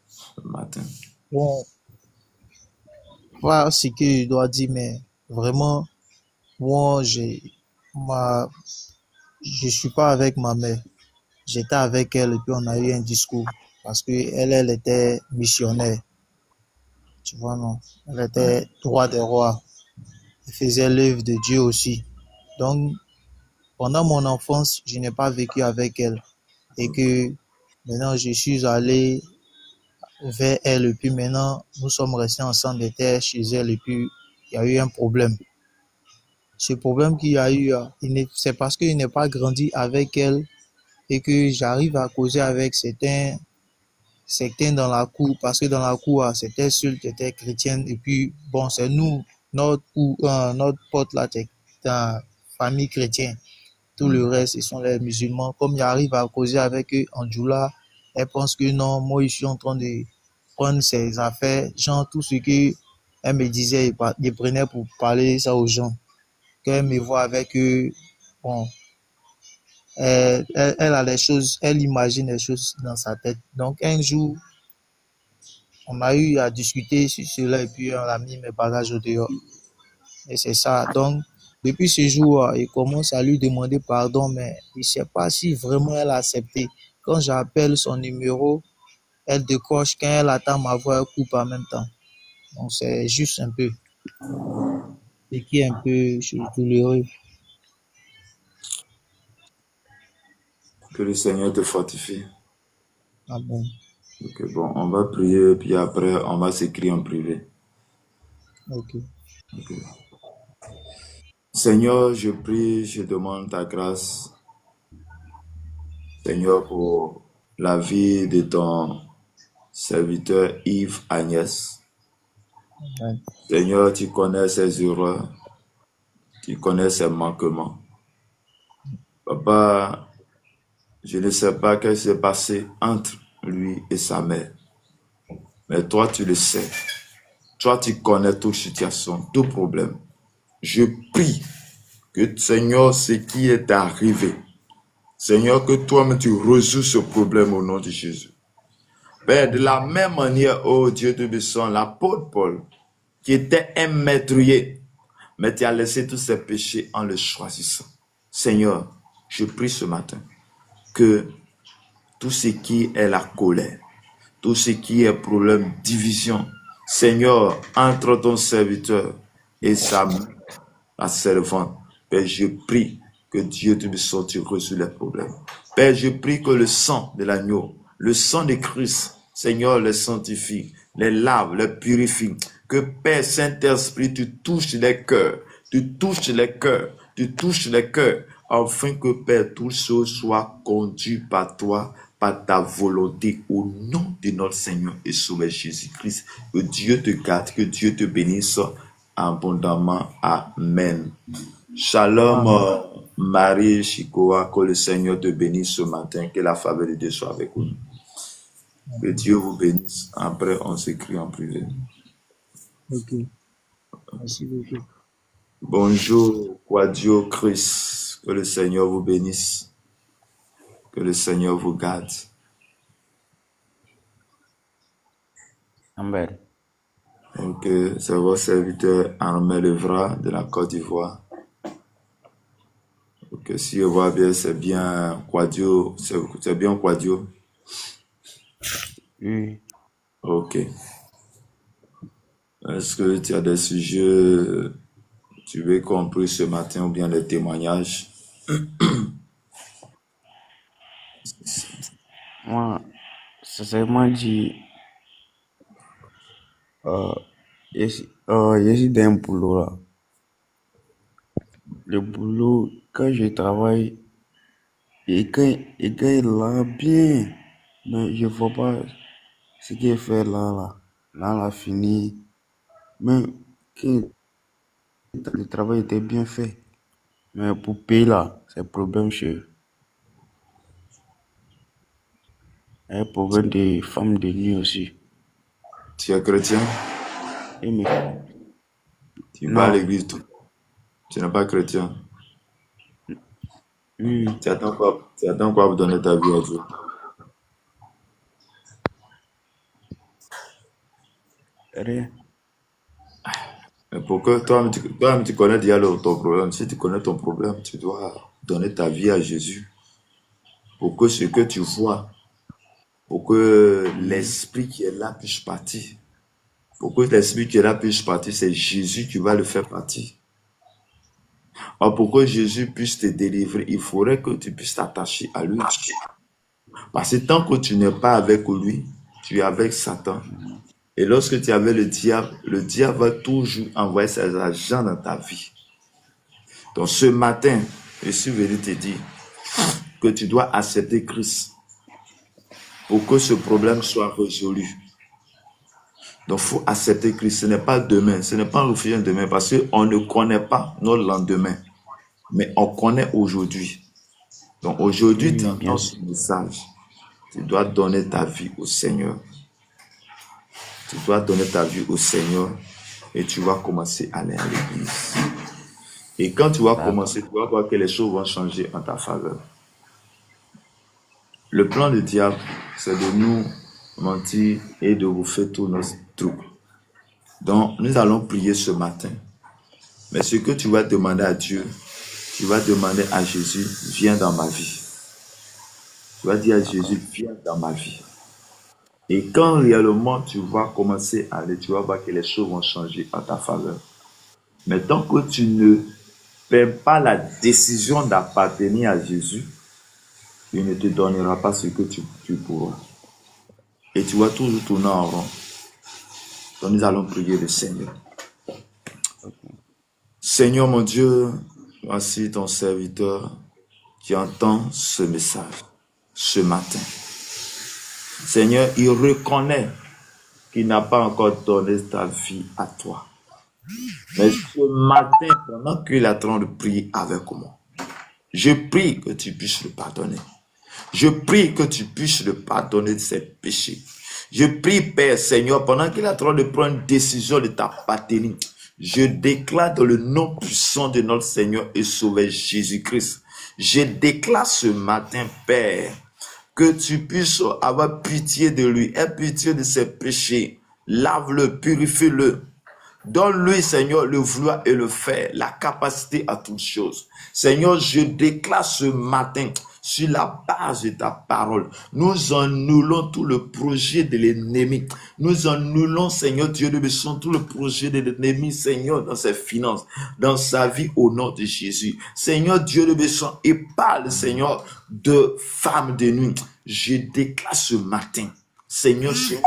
ce matin? Bon, pas ce que je dois dire, mais vraiment, moi, je suis pas avec ma mère. J'étais avec elle et puis on a eu un discours parce que elle était missionnaire. Tu vois, non? Elle était roi des rois. Elle faisait l'œuvre de Dieu aussi. Donc, pendant mon enfance, je n'ai pas vécu avec elle. Et que Maintenant, je suis allé vers elle et puis maintenant, nous sommes restés ensemble, j'étais chez elle et puis il y a eu un problème. Ce problème qu'il y a eu, c'est parce qu'il n'est pas grandi avec elle et que j'arrive à causer avec certains dans la cour, parce que dans la cour, c'était seul qui était chrétienne et puis bon, c'est nous, notre pote là, c'est dans famille chrétienne. Tout le reste, ce sont les musulmans. Comme j'arrive à causer avec eux en Djoula, elle pense que non, moi, je suis en train de prendre ses affaires. Genre, tout ce que elle me disait, il prenait pour parler ça aux gens. Quand elle me voit avec eux, bon, elle a les choses, elle imagine les choses dans sa tête. Donc, un jour, on a eu à discuter sur cela et puis on a mis mes bagages au dehors. Et c'est ça. Donc, depuis ce jour, il commence à lui demander pardon, mais il ne sait pas si vraiment elle a accepté. Quand j'appelle son numéro, elle décroche. Quand elle attend ma voix, elle coupe en même temps. Donc, c'est juste un peu. Ce qui est un peu douloureux. Que le Seigneur te fortifie. Ah bon. Ok, bon, on va prier, puis après, on va s'écrire en privé. Ok. Ok. Seigneur, je prie, je demande ta grâce, Seigneur, pour la vie de ton serviteur Yves Agnès. Ouais. Seigneur, tu connais ses erreurs, tu connais ses manquements. Papa, je ne sais pas ce qui s'est passé entre lui et sa mère. Mais toi, tu le sais. Toi, tu connais toute situation, tout problème. Je prie que, Seigneur, ce qui est arrivé, Seigneur, que toi-même tu résous ce problème au nom de Jésus. Père, de la même manière, oh Dieu de Besson, l'apôtre Paul, qui était un maîtrier, mais tu as laissé tous ses péchés en le choisissant. Seigneur, je prie ce matin que tout ce qui est la colère, tout ce qui est problème, division, Seigneur, entre ton serviteur et la servante, Père, je prie que Dieu te sortir sur les problèmes. Père, je prie que le sang de l'agneau, le sang de Christ, Seigneur, les sanctifie, les lave, les purifie. Que Père Saint-Esprit, tu touches les cœurs, tu touches les cœurs, tu touches les cœurs, afin que Père, tout ce soit conduit par toi, par ta volonté, au nom de notre Seigneur et Sauveur Jésus-Christ. Que Dieu te garde, que Dieu te bénisse abondamment. Amen. Shalom, Marie Chikoa, que le Seigneur te bénisse ce matin, que la faveur de Dieu soit avec nous. Que Dieu vous bénisse. Après, on s'écrit en privé. Ok. Merci beaucoup. Bonjour, Quadio Christ. Que le Seigneur vous bénisse. Que le Seigneur vous garde. Amen. Donc, c'est votre serviteur Armel Evra de la Côte d'Ivoire. Donc, si je vois bien, c'est bien Quadio. C'est bien Quadio. Oui. Ok. Est-ce que tu as des sujets, tu veux compris ce matin ou bien des témoignages? Moi, sincèrement dit, je suis dans un boulot là. Le boulot, quand je travaille, il gagne là bien. Mais je ne vois pas ce qu'il fait là. Là, on a fini. Mais quand le travail était bien fait. Mais pour payer là, c'est un problème chez eux. Un problème des femmes de nuit aussi. Tu es chrétien? Et mais, Tu vas à non, l'église tout. Tu n'es pas chrétien. oui, Tu attends quoi pour donner ta vie à Dieu? rien. Mais pourquoi toi-même, tu connais déjà ton problème. Si tu connais ton problème, tu dois donner ta vie à Jésus. Pour que ce que tu vois, pour que l'esprit qui est là puisse partir. Pour que l'esprit qui est là puisse partir, c'est Jésus qui va le faire partir. Alors pour que Jésus puisse te délivrer, il faudrait que tu puisses t'attacher à lui. Parce que tant que tu n'es pas avec lui, tu es avec Satan. Et lorsque tu es avec le diable va toujours envoyer ses agents dans ta vie. Donc ce matin, je suis venu te dire que tu dois accepter Christ pour que ce problème soit résolu. Donc il faut accepter Christ. Ce n'est pas demain, ce n'est pas un refuge demain parce qu'on ne connaît pas notre lendemain. Mais on connaît aujourd'hui. Donc aujourd'hui, tu entends ce message. Tu dois donner ta vie au Seigneur. Tu dois donner ta vie au Seigneur et tu vas commencer à aller à l'église. Et quand tu vas commencer, tu vas voir que les choses vont changer en ta faveur. Le plan du diable, c'est de nous mentir et de vous faire tous nos trucs. Donc, nous allons prier ce matin. Mais ce que tu vas demander à Dieu, tu vas demander à Jésus, viens dans ma vie. Tu vas dire à Jésus, viens dans ma vie. Et quand réellement tu vas commencer à aller, tu vas voir que les choses vont changer en ta faveur. Mais tant que tu ne prends pas la décision d'appartenir à Jésus, il ne te donnera pas ce que tu pourras. Et tu vas toujours tourner en rond. Donc nous allons prier le Seigneur. Seigneur mon Dieu, voici ton serviteur qui entend ce message ce matin. Seigneur, il reconnaît qu'il n'a pas encore donné ta vie à toi. Mais ce matin, pendant qu'il est en train de prier avec moi, je prie que tu puisses le pardonner. Je prie que tu puisses le pardonner de ses péchés. Je prie, Père Seigneur, pendant qu'il est en train de prendre une décision de t'appartenir, je déclare dans le nom puissant de notre Seigneur et Sauveur Jésus-Christ, je déclare ce matin, Père, que tu puisses avoir pitié de lui, aie pitié de ses péchés, lave-le, purifie-le. Donne-lui, Seigneur, le vouloir et le faire, la capacité à toutes choses. Seigneur, je déclare ce matin, sur la base de ta parole, nous annulons tout le projet de l'ennemi. Nous annulons, Seigneur Dieu de bénédiction, tout le projet de l'ennemi, Seigneur, dans ses finances, dans sa vie, au nom de Jésus. Seigneur Dieu de bénédiction, et parle, Seigneur, de femmes de nuit. Je déclare ce matin, Seigneur, sur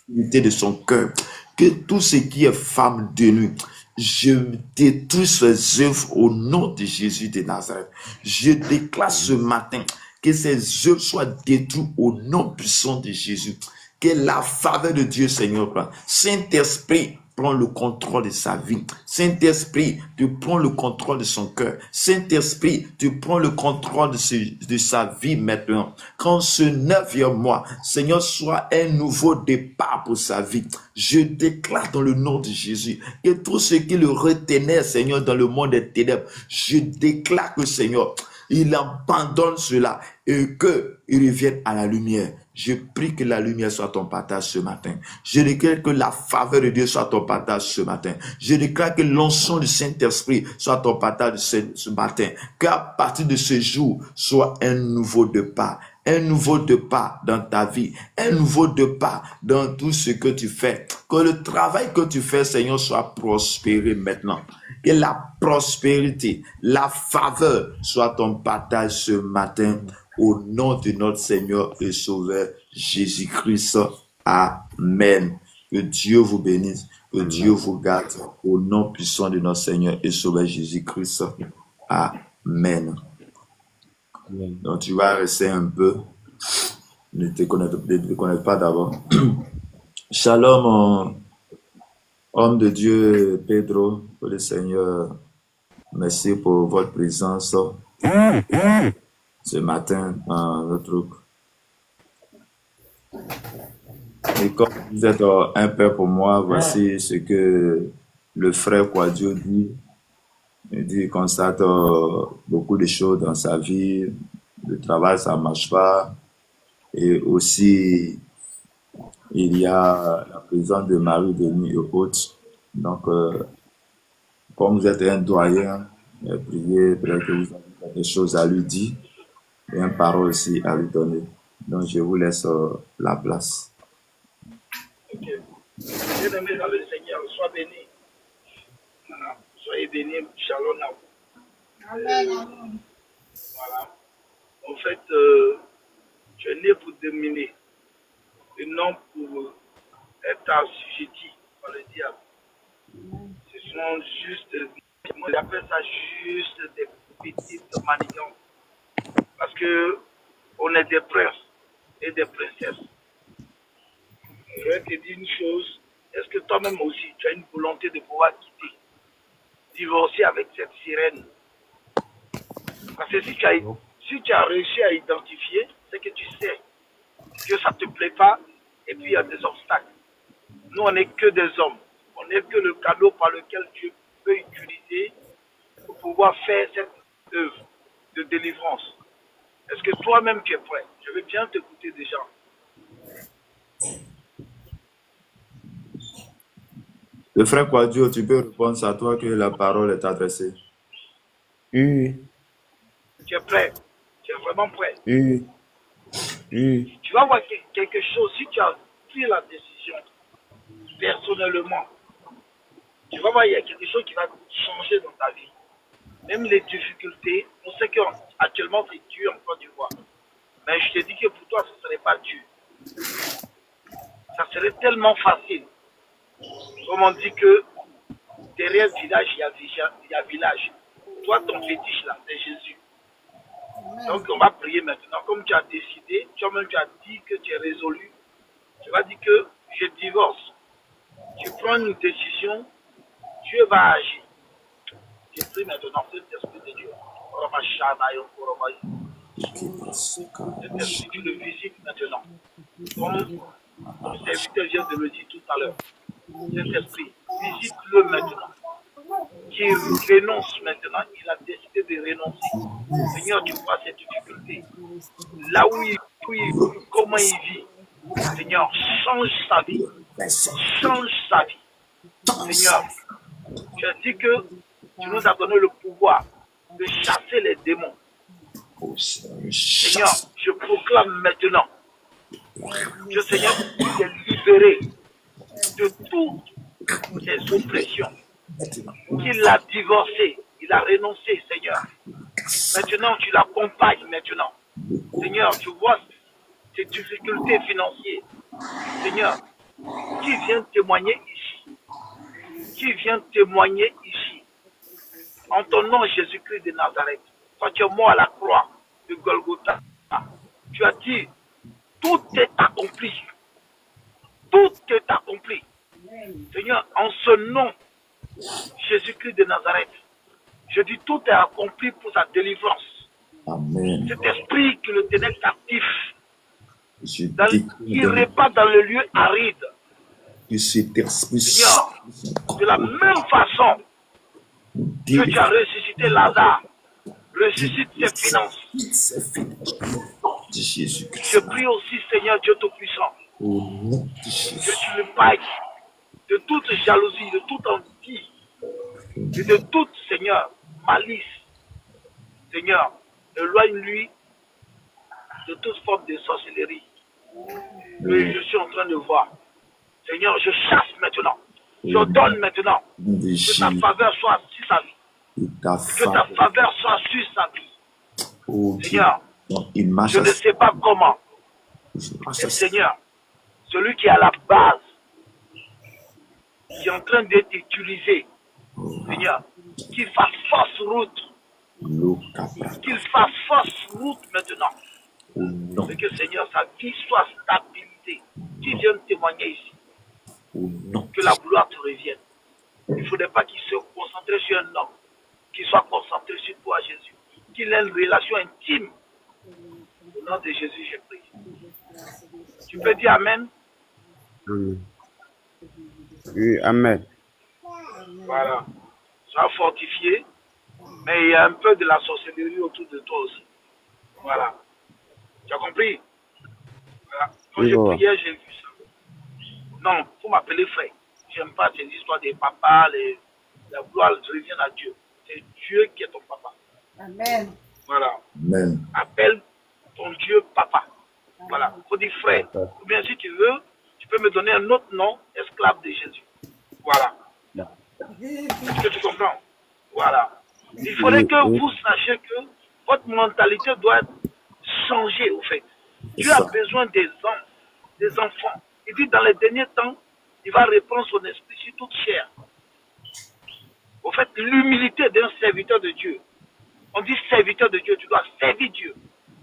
l'unité de son cœur, que tout ce qui est femme de nuit, je détruis ses œuvres au nom de Jésus de Nazareth. Je déclare ce matin que ces œuvres soient détruites au nom puissant de Jésus. Que la faveur de Dieu, Seigneur, Saint-Esprit, prends le contrôle de sa vie. Saint-Esprit, tu prends le contrôle de son cœur. Saint-Esprit, tu prends le contrôle de sa vie maintenant. Quand ce 9e mois, Seigneur, soit un nouveau départ pour sa vie. Je déclare dans le nom de Jésus que tout ce qui le retenait, Seigneur, dans le monde des ténèbres, je déclare que, Seigneur, il abandonne cela et qu'il revienne à la lumière. Je prie que la lumière soit ton partage ce matin. Je déclare que la faveur de Dieu soit ton partage ce matin. Je déclare que l'onction du Saint-Esprit soit ton partage ce matin. Qu'à partir de ce jour, soit un nouveau départ. Un nouveau départ dans ta vie. Un nouveau départ dans tout ce que tu fais. Que le travail que tu fais, Seigneur, soit prospéré maintenant. Que la prospérité, la faveur soit ton partage ce matin. Au nom de notre Seigneur et Sauveur Jésus-Christ. Amen. Que Dieu vous bénisse. Que Dieu vous garde. Au nom puissant de notre Seigneur et Sauveur Jésus-Christ. Amen. Donc tu vas rester un peu. Ne te connecte pas d'abord. Shalom, homme de Dieu, Pedro, que le Seigneur, merci pour votre présence ce matin dans le truc. Et comme vous êtes un père pour moi, voici ce que le frère Quadio dit. Il dit qu'il constate beaucoup de choses dans sa vie. Le travail, ça ne marche pas. Et aussi, il y a la présence de Marie de nuit et autres. Donc, comme vous êtes un doyen, priez, peut-être que vous avez des choses à lui dire et une parole aussi à lui donner. Donc, je vous laisse la place. Ok. Bien-aimé dans le Seigneur, sois béni. Voilà. Soyez bénis. Shalom à vous. Amen. Voilà. En fait, Tu es né pour dominer et non pour être assujetti par le diable. Ce sont juste, on appelle ça juste des petites manigances. Parce que on est des princes et des princesses. Je vais te dire une chose. Est-ce que toi-même aussi, tu as une volonté de pouvoir quitter, divorcer avec cette sirène? Parce que si tu as réussi à identifier, c'est que tu sais que ça ne te plaît pas et puis il y a des obstacles. Nous, on n'est que des hommes. On n'est que le cadeau par lequel Dieu peut utiliser pour pouvoir faire cette œuvre de délivrance. Est-ce que toi-même tu es prêt? Je vais bien t'écouter déjà. Le frère Quadio, tu peux répondre, c'est à toi que la parole est adressée. Oui, Tu es prêt? Tu es vraiment prêt? oui, oui. Tu vas voir quelque chose. Si tu as pris la décision personnellement, tu vas voir, il y a quelque chose qui va changer dans ta vie. Même les difficultés, on sait qu'actuellement c'est dur en Côte d'Ivoire. Mais je te dis que pour toi, ce ne serait pas dur. Ça serait tellement facile. Comme on dit que derrière le village, il y a village. Toi, ton fétiche là, c'est Jésus. Donc on va prier maintenant. Comme tu as décidé, toi-même tu as dit que tu es résolu, tu vas dire que je divorce. Tu prends une décision, Dieu va agir. Je prie maintenant, cet esprit de Dieu. Cet esprit, tu le visites maintenant. Comme le serviteur vient de le dire tout à l'heure. Cet esprit, visite-le maintenant. Qui renonce maintenant, il a décidé de renoncer. Seigneur, tu vois cette difficulté. Là où il vit, comment il vit. Seigneur, change sa vie. Change sa vie. Seigneur, tu as dit que tu nous as donné le pouvoir de chasser les démons. Seigneur, je proclame maintenant que Seigneur, il est libéré de toutes les oppressions. Il a divorcé, il a renoncé, Seigneur. Maintenant, tu l'accompagnes maintenant. Seigneur, tu vois tes difficultés financières. Seigneur, qui vient témoigner ici? Qui vient témoigner ici? En ton nom, Jésus-Christ de Nazareth, quand tu es mort à la croix de Golgotha, tu as dit, tout est accompli. Tout est accompli. Seigneur, en ce nom, Jésus-Christ de Nazareth, je dis tout est accompli pour sa délivrance. Amen. Cet esprit qui le tenait captif, il répand dans le lieu aride. Seigneur, de la même façon que tu as ressuscité Lazare, ressuscite ses finances. Je prie aussi, Seigneur Dieu Tout-Puissant, que tu le payes de toute jalousie, de toute envie, et de toute, Seigneur, malice. Seigneur, éloigne-lui de toute forme de sorcellerie que je suis en train de voir. Seigneur, je chasse maintenant. Je donne maintenant que ta faveur soit sur sa vie. Que ta faveur soit sur sa vie. Seigneur, je ne sais pas comment. Mais Seigneur, celui qui est à la base, qui est en train d'être utilisé, Seigneur, qu'il fasse fausse route. Qu'il fasse fausse route maintenant. Et que Seigneur, sa vie soit stabilité. Qui vienne témoigner ici. Que la gloire te revienne. Il ne faudrait pas qu'il se concentre sur un homme, qu'il soit concentré sur toi, Jésus. Qu'il ait une relation intime. Au nom de Jésus, je prie. Tu peux dire Amen? Oui, Amen. Voilà. Sois fortifié, mais il y a un peu de la sorcellerie autour de toi aussi. Voilà. Tu as compris? Voilà. Quand Oui, je voilà. priais, j'ai vu ça. Non, il faut m'appeler frère. J'aime pas ces histoires des papas, la gloire revient à Dieu. C'est Dieu qui est ton papa. Amen. Voilà. Amen. Appelle ton Dieu papa. Voilà. Il faut dire frère. Ou bien si tu veux, tu peux me donner un autre nom, esclave de Jésus. Voilà. Est-ce que tu comprends? Voilà. Il faudrait que vous sachiez que votre mentalité doit être changée, au fait. Dieu a besoin des hommes, des enfants. Il dit dans les derniers temps, il va reprendre son esprit sur toute chair. Au fait, l'humilité d'un serviteur de Dieu. On dit serviteur de Dieu, tu dois servir Dieu.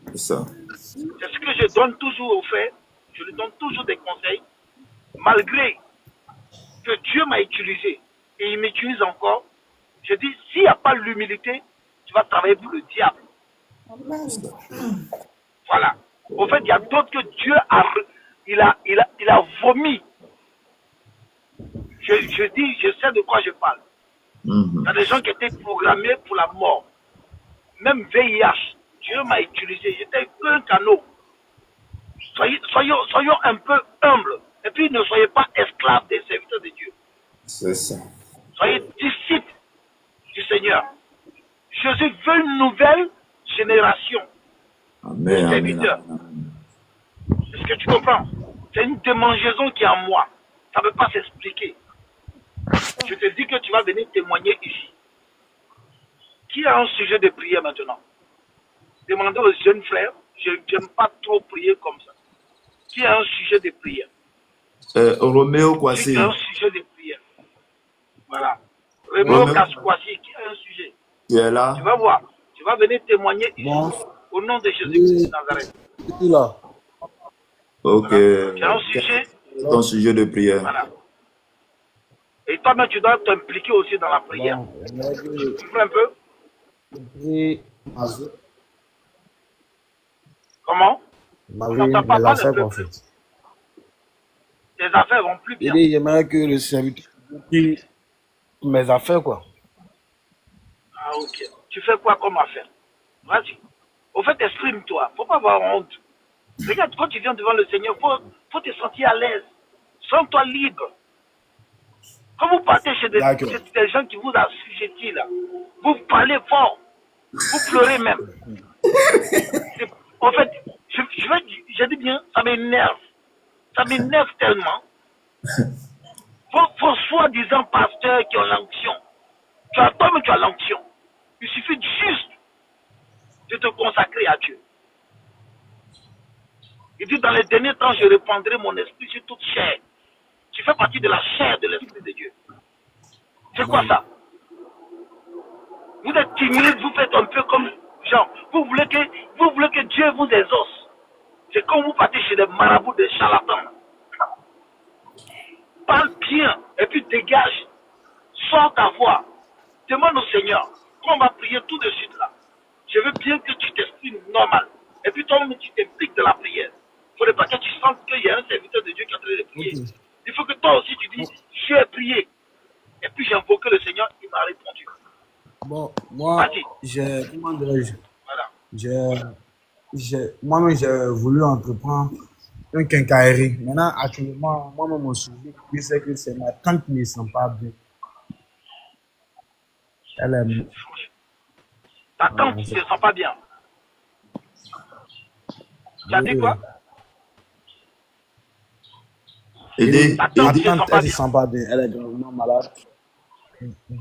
C'est ça. C'est ce que je donne toujours au fait. Je lui donne toujours des conseils. Malgré que Dieu m'a utilisé et il m'utilise encore, je dis, s'il n'y a pas l'humilité, tu vas travailler pour le diable. Voilà. Au fait, il y a d'autres que Dieu a vomi. Je dis, je sais de quoi je parle. Il y a des gens qui étaient programmés pour la mort. Même VIH, Dieu m'a utilisé. J'étais qu'un canot. Soyons un peu humbles. Et puis ne soyez pas esclaves des serviteurs de Dieu. C'est ça. Soyez disciples du Seigneur. Jésus veut une nouvelle génération de serviteurs. Est-ce que tu comprends? C'est une démangeaison qui est en moi. Ça ne peut pas s'expliquer. Je te dis que tu vas venir témoigner ici. Qui a un sujet de prière maintenant? Demandez aux jeunes frères. Je n'aime pas trop prier comme ça. Qui a un sujet de prière? Roméo Kwasi. Qui a un sujet de prière? Voilà. Roméo Kwasi, qui a un sujet? Tu es là? Tu vas voir. Tu vas venir témoigner ici. Bon. Au nom de Jésus-Christ de Nazareth. Là. Ok. Voilà. Tu as un sujet? Ton sujet de prière. Voilà. Et toi-même, tu dois t'impliquer aussi dans la prière. Tu comprends un peu? Comment? Les affaires qu'on fait. Tes affaires vont plus bien. J'aimerais que le serviteur prie mes affaires, quoi. Ah, ok. Tu fais quoi comme affaire? Vas-y. Au fait, exprime-toi. Faut pas avoir honte. Regarde, quand tu viens devant le Seigneur, faut te sentir à l'aise. Sens-toi libre. Quand vous partez chez des gens qui vous assujettis, là, vous parlez fort. Vous pleurez même. En fait, je dis bien, ça m'énerve. Ça m'énerve tellement. Vos soi-disant pasteurs qui ont l'onction. Toi-même, tu as l'onction. Il suffit juste de te consacrer à Dieu. Il dit, dans les derniers temps, je répandrai mon esprit sur toute chair. Tu fais partie de la chair de l'esprit de Dieu. C'est quoi ça? Vous êtes timide, vous faites un peu comme genre, vous voulez que Dieu vous exauce. C'est comme vous partez chez des marabouts, des charlatans. Parle bien et puis dégage. Sors ta voix. Demande au Seigneur. On va prier tout de suite là. Je veux bien que tu t'exprimes normal. Et puis toi-même, tu t'impliques dans la prière. Il ne faudrait pas que tu sentes qu'il y a un serviteur de Dieu qui est en train de prier. Il faut que toi aussi tu dis, j'ai prié. Et puis j'ai invoqué le Seigneur, il m'a répondu. Bon, moi, comment dirais-je? Voilà. Moi-même, j'ai voulu entreprendre un quincaillerie. Maintenant, actuellement, moi-même, mon sujet, c'est que c'est ma tante qui ne sent pas bien. Elle est... Ta tante ne se sent pas bien. Tu as dit quoi? Ta tante ne se sent pas bien. Elle est gravement malade.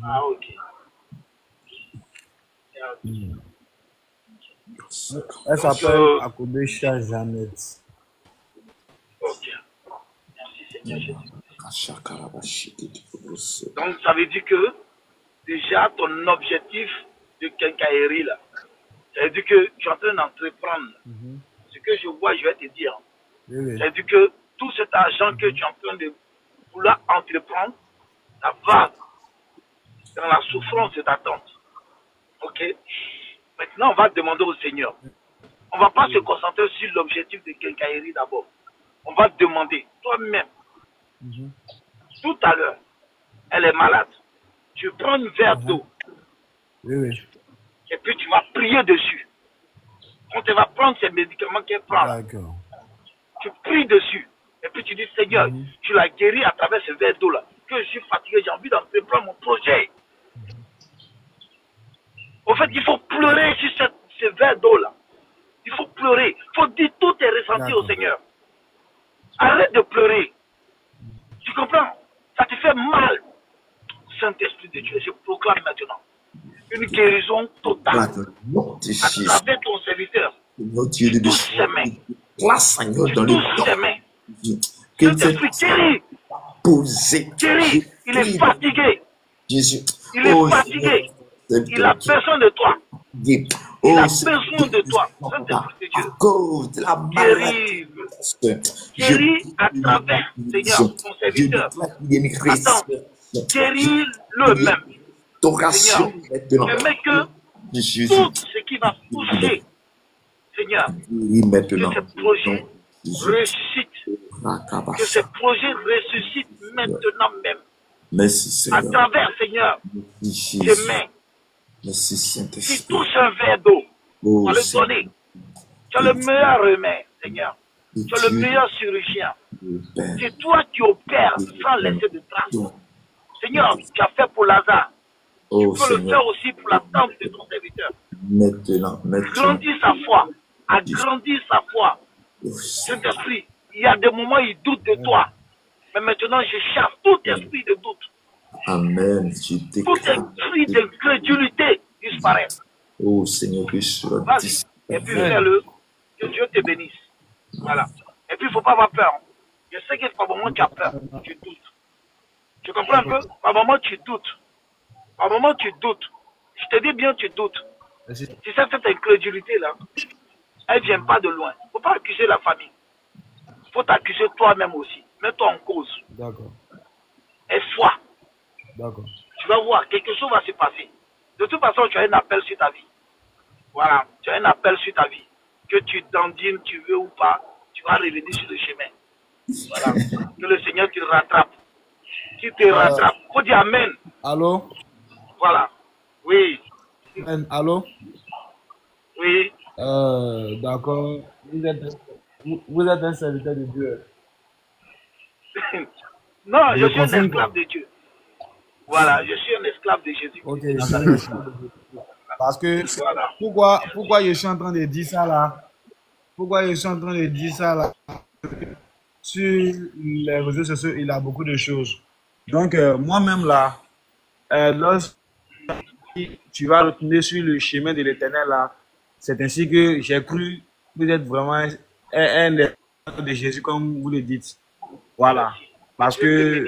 Ah, ok. Elle s'appelle Akobe Shah Janet. Ok. Merci Seigneur Jésus. Donc ça veut dire que déjà ton objectif de quincaillerie là, ça veut dire que tu es en train d'entreprendre. Ce que je vois, je vais te dire. Ça veut dire que tout cet argent que tu es en train de vouloir entreprendre, ça va dans la souffrance de ta tante. Ok? Maintenant, on va demander au Seigneur. On ne va pas se concentrer sur l'objectif de quincaillerie d'abord. On va demander toi-même. Tout à l'heure, elle est malade. Tu prends un verre d'eau. Et puis tu vas prier dessus. Quand elle va prendre ces médicaments qu'elle prend, tu pries dessus. Et puis tu dis, Seigneur, tu l'as guéri à travers ce verre d'eau-là. Que je suis fatigué, j'ai envie d'entreprendre mon projet. En fait, il faut pleurer sur ce verre d'eau-là. Il faut pleurer. Il faut dire tous tes ressentis au Seigneur. Arrête de pleurer. Tu comprends? Ça te fait mal. Saint-Esprit de Dieu, je proclame maintenant une guérison totale à travers ton serviteur. Toutes ses mains. place, Seigneur, dans le Touche ses mains. que Saint-Esprit, Thierry, posé. Thierry, il est fatigué. Jésus. Il est fatigué. Il a besoin de toi. Il a besoin de toi. Saint-Esprit de Dieu. À cause de la maladie. Guéris à travers, Seigneur, ton serviteur. Attends, guéris-le même. Seigneur, permets que tout ce qui va toucher, Seigneur, que ce projet ressuscite. Que ce projet ressuscite maintenant même. Merci, Seigneur. À travers, Seigneur, tes mains. Merci, Saint-Esprit. Si touche un verre d'eau, on va le donner. Tu as le meilleur remède, Seigneur. Tu es le meilleur chirurgien. C'est toi qui opères sans laisser de traces. Seigneur, tu as fait pour Lazare. Tu peux le faire aussi pour la tante de ton serviteur. Maintenant. Agrandis sa foi. Agrandis sa foi. Saint-Esprit, il y a des moments où il doute de toi. Mais maintenant, je chasse tout esprit de doute. Amen. Tout esprit d'incrédulité disparaît. Oh Seigneur, que je sois Vas-y. Et puis fais-le. Que Dieu te bénisse. Voilà. Et puis il ne faut pas avoir peur. Je sais que par moment tu as peur. Tu doutes. Tu comprends un peu? Par moment tu doutes. Par moment tu doutes. Je te dis bien, tu doutes. Tu sais, cette incrédulité-là, elle ne vient pas de loin. Il ne faut pas accuser la famille. Il faut t'accuser toi-même aussi. Mets-toi en cause. D'accord. Et foi. D'accord. Tu vas voir, quelque chose va se passer. De toute façon, tu as un appel sur ta vie. Voilà, tu as un appel sur ta vie. Que tu dandines, tu veux ou pas, tu vas revenir sur le chemin. Voilà. Que le Seigneur te rattrape. Qu'il te rattrape. Faut dire Amen. Allô? Voilà. Oui. Amen. Allô? Oui. D'accord. Vous êtes un serviteur de Dieu. Non, je suis un esclave de Dieu. Voilà, je suis un esclave de Jésus. Ok, je suis un esclave de Dieu. Parce que, voilà. pourquoi je suis en train de dire ça là? Pourquoi je suis en train de dire ça là? Sur les réseaux sociaux, il y a beaucoup de choses. Donc, moi-même là, lorsque tu vas retourner sur le chemin de l'éternel là, c'est ainsi que j'ai cru que vous êtes vraiment un esclave de Jésus, comme vous le dites. Voilà. Parce que,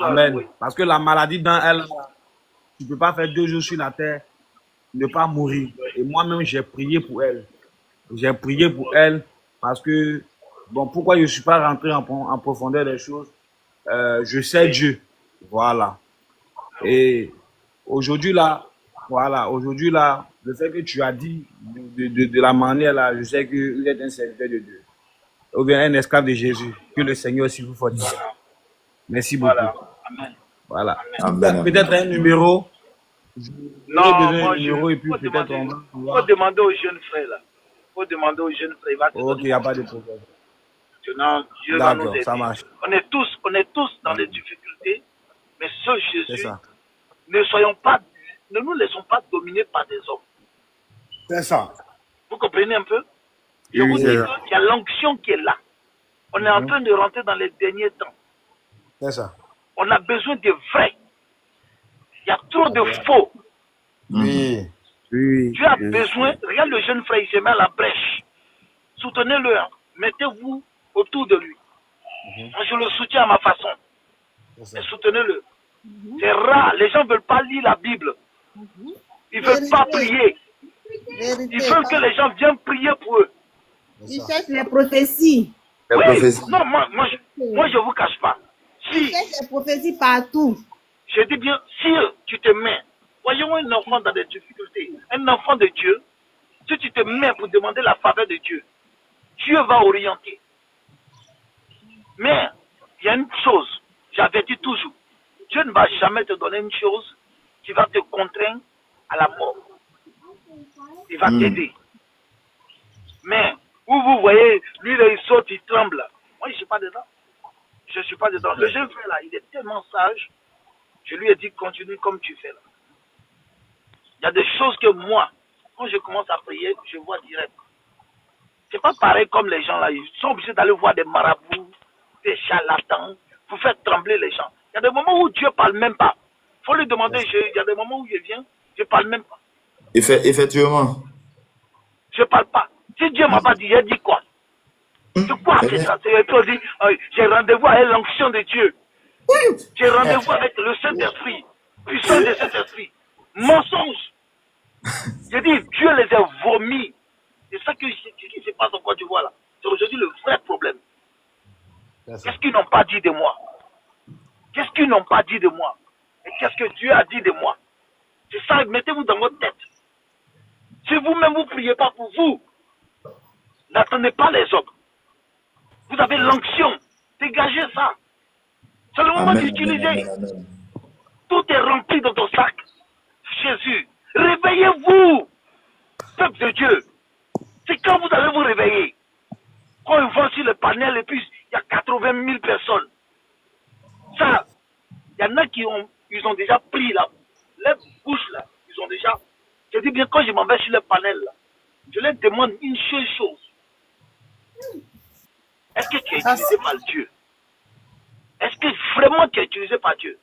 amen. Parce que la maladie dans elle, tu ne peux pas faire 2 jours sur la terre, ne pas mourir. Et moi-même, j'ai prié pour elle. J'ai prié pour elle parce que, bon, pourquoi je ne suis pas rentré en profondeur des choses? Je sais Dieu. Voilà. Et aujourd'hui là, voilà, aujourd'hui là, le fait que tu as dit de la manière là, je sais que vous êtes un serviteur de Dieu. Ou bien un esclave de Jésus. Que le Seigneur aussi vous fortifie. Merci beaucoup. Voilà. Amen. Voilà. Amen. Peut-être un numéro. Non, moi, numéro et puis faut peut-être demander aux jeunes frères là. Faut demander aux jeunes frères. Il va te ok, il n'y a pas de problème. Maintenant, Dieu va nous D'accord, aider. ça marche. On est tous dans des difficultés, mais ce C'est Jésus, ça. ne nous laissons pas dominer par des hommes. C'est ça. Vous comprenez un peu? Je vous dis qu'il y a l'onction qui est là. On est en train de rentrer dans les derniers temps. C'est ça. On a besoin de vrais. Il y a trop de faux. Oui. Oui. Tu as besoin, regarde le jeune frère, il se met à la brèche. Soutenez-le, hein. Mettez-vous autour de lui. Moi, je le soutiens à ma façon. Mais soutenez-le. C'est rare, les gens ne veulent pas lire la Bible. Ils ne veulent pas prier. Ils veulent que les gens viennent prier pour eux. Ils cherchent les prophéties. Oui. Non, moi, je ne vous cache pas. Ils cherchent les prophéties partout. Je dis bien, si tu te mets, voyons un enfant dans des difficultés, un enfant de Dieu, si tu te mets pour demander la faveur de Dieu, Dieu va orienter. Mais, il y a une chose, j'avertis toujours, Dieu ne va jamais te donner une chose qui va te contraindre à la mort. Il va t'aider. Mais, où vous voyez, lui, là, il saute, il tremble. Moi, je ne suis pas dedans. Je ne suis pas dedans. Le jeune frère, là, il est tellement sage. Je lui ai dit, continue comme tu fais là. Il y a des choses que moi, quand je commence à prier, je vois direct. C'est pas pareil comme les gens là. Ils sont obligés d'aller voir des marabouts, des charlatans, pour faire trembler les gens. Il y a des moments où Dieu ne parle même pas. Il faut lui demander, il y a des moments où je viens, je ne parle même pas. Effectivement. Je ne parle pas. Si Dieu m'a pas dit, j'ai dit quoi? C'est quoi? C'est ça. C'est dit, j'ai rendez-vous avec l'onction de Dieu. J'ai rendez-vous avec le Saint-Esprit. Puissance de Saint-Esprit. Mensonge. J'ai dit, Dieu les a vomis. C'est ça qui se passe en Côte d'Ivoire là. C'est aujourd'hui le vrai problème. Qu'est-ce qu'ils n'ont pas dit de moi? Qu'est-ce qu'ils n'ont pas dit de moi? Et qu'est-ce que Dieu a dit de moi? C'est ça, mettez-vous dans votre tête. Si vous-même vous ne priez pas pour vous, n'attendez pas les autres. Vous avez l'onction. Dégagez ça. C'est le moment d'utiliser. Tout est rempli dans ton sac. Jésus, réveillez-vous, peuple de Dieu. C'est quand vous allez vous réveiller. Quand ils vont sur le panel et puis il y a 80 000 personnes. Ça, il y en a qui ont déjà pris la bouche là. Ils ont déjà. Je dis bien, quand je m'en vais sur le panel là, je leur demande une seule chose. Est-ce que tu es utilisé par Dieu? Est-ce que vraiment tu es utilisé par Dieu?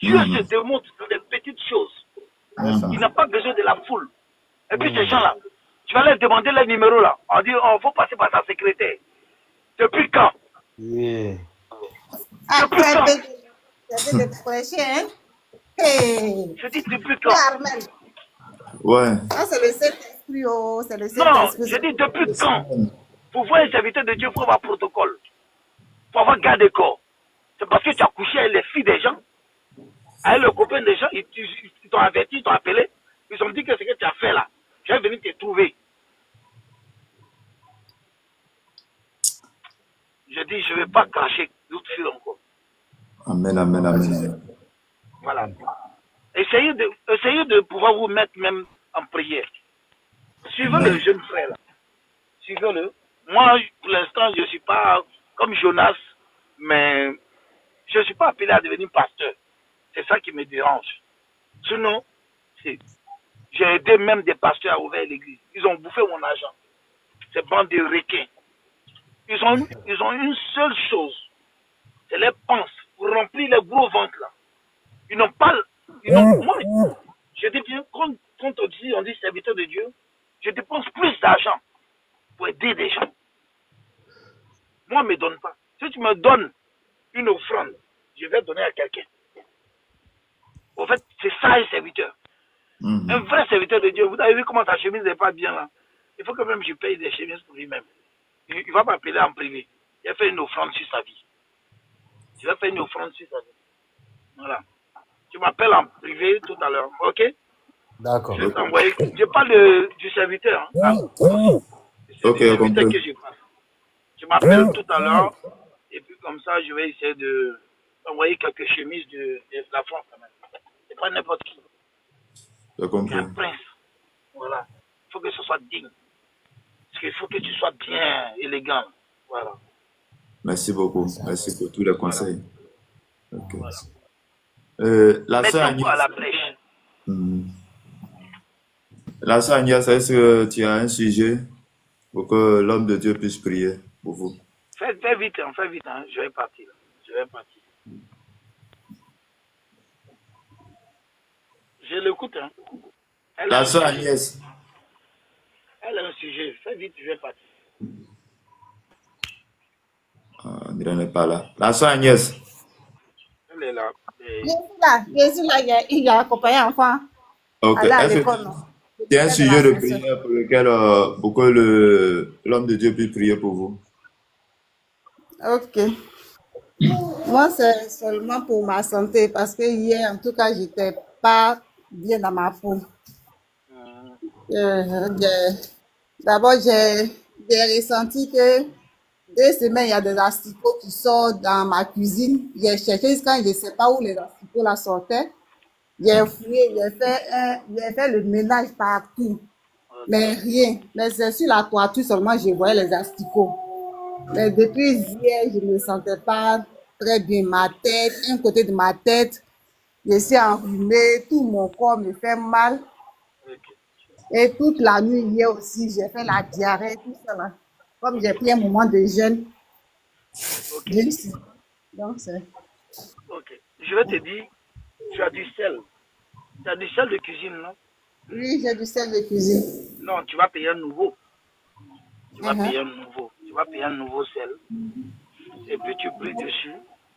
Dieu se démontre dans des petites choses. Il n'a pas besoin de la foule. Et puis ces gens-là, tu vas leur demander leur numéro là. On dit, il faut passer par ta secrétaire. Depuis quand? Après, Depuis de prêcher, hein? Hey. Je dis depuis quand? Carmel. Ouais. Ça, c'est le Saint-Esprit, oh, c'est le Non, Saint-Esprit. je dis depuis quand? Pour voir un serviteur de Dieu, il faut avoir protocole. Il faut avoir garde de corps. C'est parce que tu as couché avec les filles des gens, avec le copain des gens, ils t'ont averti, ils t'ont appelé. Ils ont dit que ce que tu as fait là, je vais venir te trouver. Je dis, je ne vais pas cracher d'autres filles encore. Amen, amen, amen. Voilà. Essayez de pouvoir vous mettre même en prière. Suivez le jeune frère là. Suivez-le. Moi, pour l'instant, je ne suis pas comme Jonas, mais je ne suis pas appelé à devenir pasteur. C'est ça qui me dérange. Sinon, j'ai aidé même des pasteurs à ouvrir l'église. Ils ont bouffé mon argent. Ces bandes de requins. Ils ont une seule chose. C'est les penses pour remplir les gros ventres là. Ils n'ont pas. Moi, je dis bien, quand on dit serviteur de Dieu, je dépense plus d'argent pour aider des gens. Moi, ne me donne pas. Si tu me donnes une offrande, je vais donner à quelqu'un. En fait, c'est ça un serviteur. Un vrai serviteur de Dieu. Vous avez vu comment ta chemise n'est pas bien là. Il faut quand même que je paye des chemises pour lui-même. Il ne va m'appeler en privé. Il va faire une offrande sur sa vie. Je vais faire une offrande sur sa vie. Voilà. Tu m'appelles en privé tout à l'heure. Ok? D'accord. Je vais t'envoyer. Je parle du serviteur. Hein? C'est Ok, du serviteur compris. que je parle. Tu m'appelles tout à l'heure. Et puis comme ça, je vais essayer de t'envoyer quelques chemises de la France quand même. C'est pas n'importe qui. J'ai C'est compris. un prince. Voilà. Il faut que ce soit digne. Parce qu'il faut que tu sois bien élégant. Voilà. Merci beaucoup. Merci pour tous les conseils. Ok. La Mets sœur ton poids à la Agnès, brèche. la sœur Agnès, est-ce que tu as un sujet pour que l'homme de Dieu puisse prier pour vous? Fais vite, hein, fais vite. Hein. Je vais partir. Je vais partir. Je l'écoute. Hein. La sœur Agnès, Elle a un sujet. Fais vite, je vais partir. on dirait qu'elle n'est pas là. La sœur Agnès, Elle est là. Je suis là, il a accompagné l'enfant. ok. Aller à Est-ce l'école, que non? tu as un Faire de sujet de l'ascension. prière pour que l'homme de Dieu puisse prier pour vous? Ok. Moi, c'est seulement pour ma santé parce que hier, en tout cas, j'étais pas bien dans ma peau. D'abord, j'ai ressenti que 2 semaines, il y a des asticots qui sortent dans ma cuisine. J'ai cherché jusqu'à je ne sais pas où les asticots là sortaient. J'ai fouillé, j'ai fait le ménage partout. Mais rien. Mais c'est sur la toiture seulement, je voyais les asticots. Mais depuis hier, je ne me sentais pas très bien. Ma tête, un côté de ma tête, je suis enrhumée, tout mon corps me fait mal. Et toute la nuit, hier aussi, j'ai fait la diarrhée, tout ça là. Comme j'ai pris un moment de jeûne, Ok. je suis. Donc, c'est. Ok. Je vais te dire, tu as du sel. Tu as du sel de cuisine, non? Oui, j'ai du sel de cuisine. Non, tu vas payer un nouveau. Tu vas payer un nouveau. Tu vas payer un nouveau sel. Et puis tu pries dessus.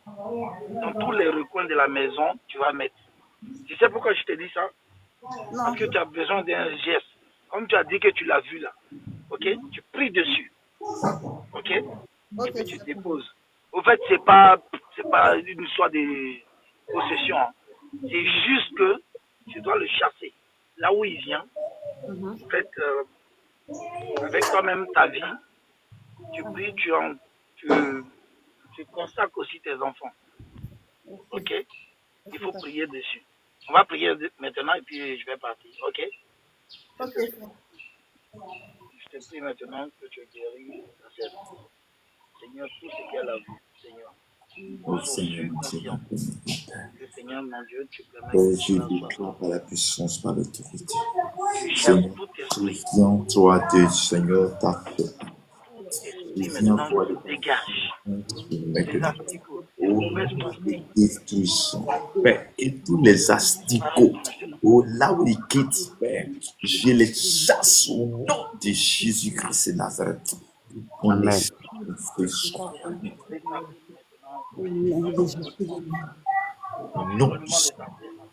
Dans tous les recoins de la maison, tu vas mettre. Tu sais pourquoi je te dis ça? Parce que tu as besoin d'un geste. Comme tu as dit que tu l'as vu là. Ok? Tu pries dessus. Ok? Et puis tu déposes. Au fait, c'est pas une histoire de possession. Hein. C'est juste que tu dois le chasser. Là où il vient, en fait, avec toi-même ta vie, tu pries, tu consacres aussi tes enfants. Ok? Il faut prier dessus. On va prier maintenant et puis je vais partir. Ok? Ok. Je te prie maintenant que tu guéris ta servante. Seigneur, tout ce qu'elle a vu, Seigneur, Oh nous sommes Seigneur, sûrs, mon Dieu, conscients que Seigneur, mon Dieu, tu permets oh, que je cela soit déclare fait. par la puissance, par l'autorité. Tu chasses Seigneur, tout esprit. souviens-toi de Seigneur, ta Tout esprit maintenant souviens-toi se de dégage. Les maintenant. asticots, les Oh, mauvaises nous pensées détruisons, Père, et tous les asticots, disparaissent maintenant. oh, là où ils quittent, Père, je les chasse au nom de Jésus-Christ de Nazareth. On les Amen. fait sortir Rétablis maintenant l'environnement de ta femme. non L'environnement de ta servante.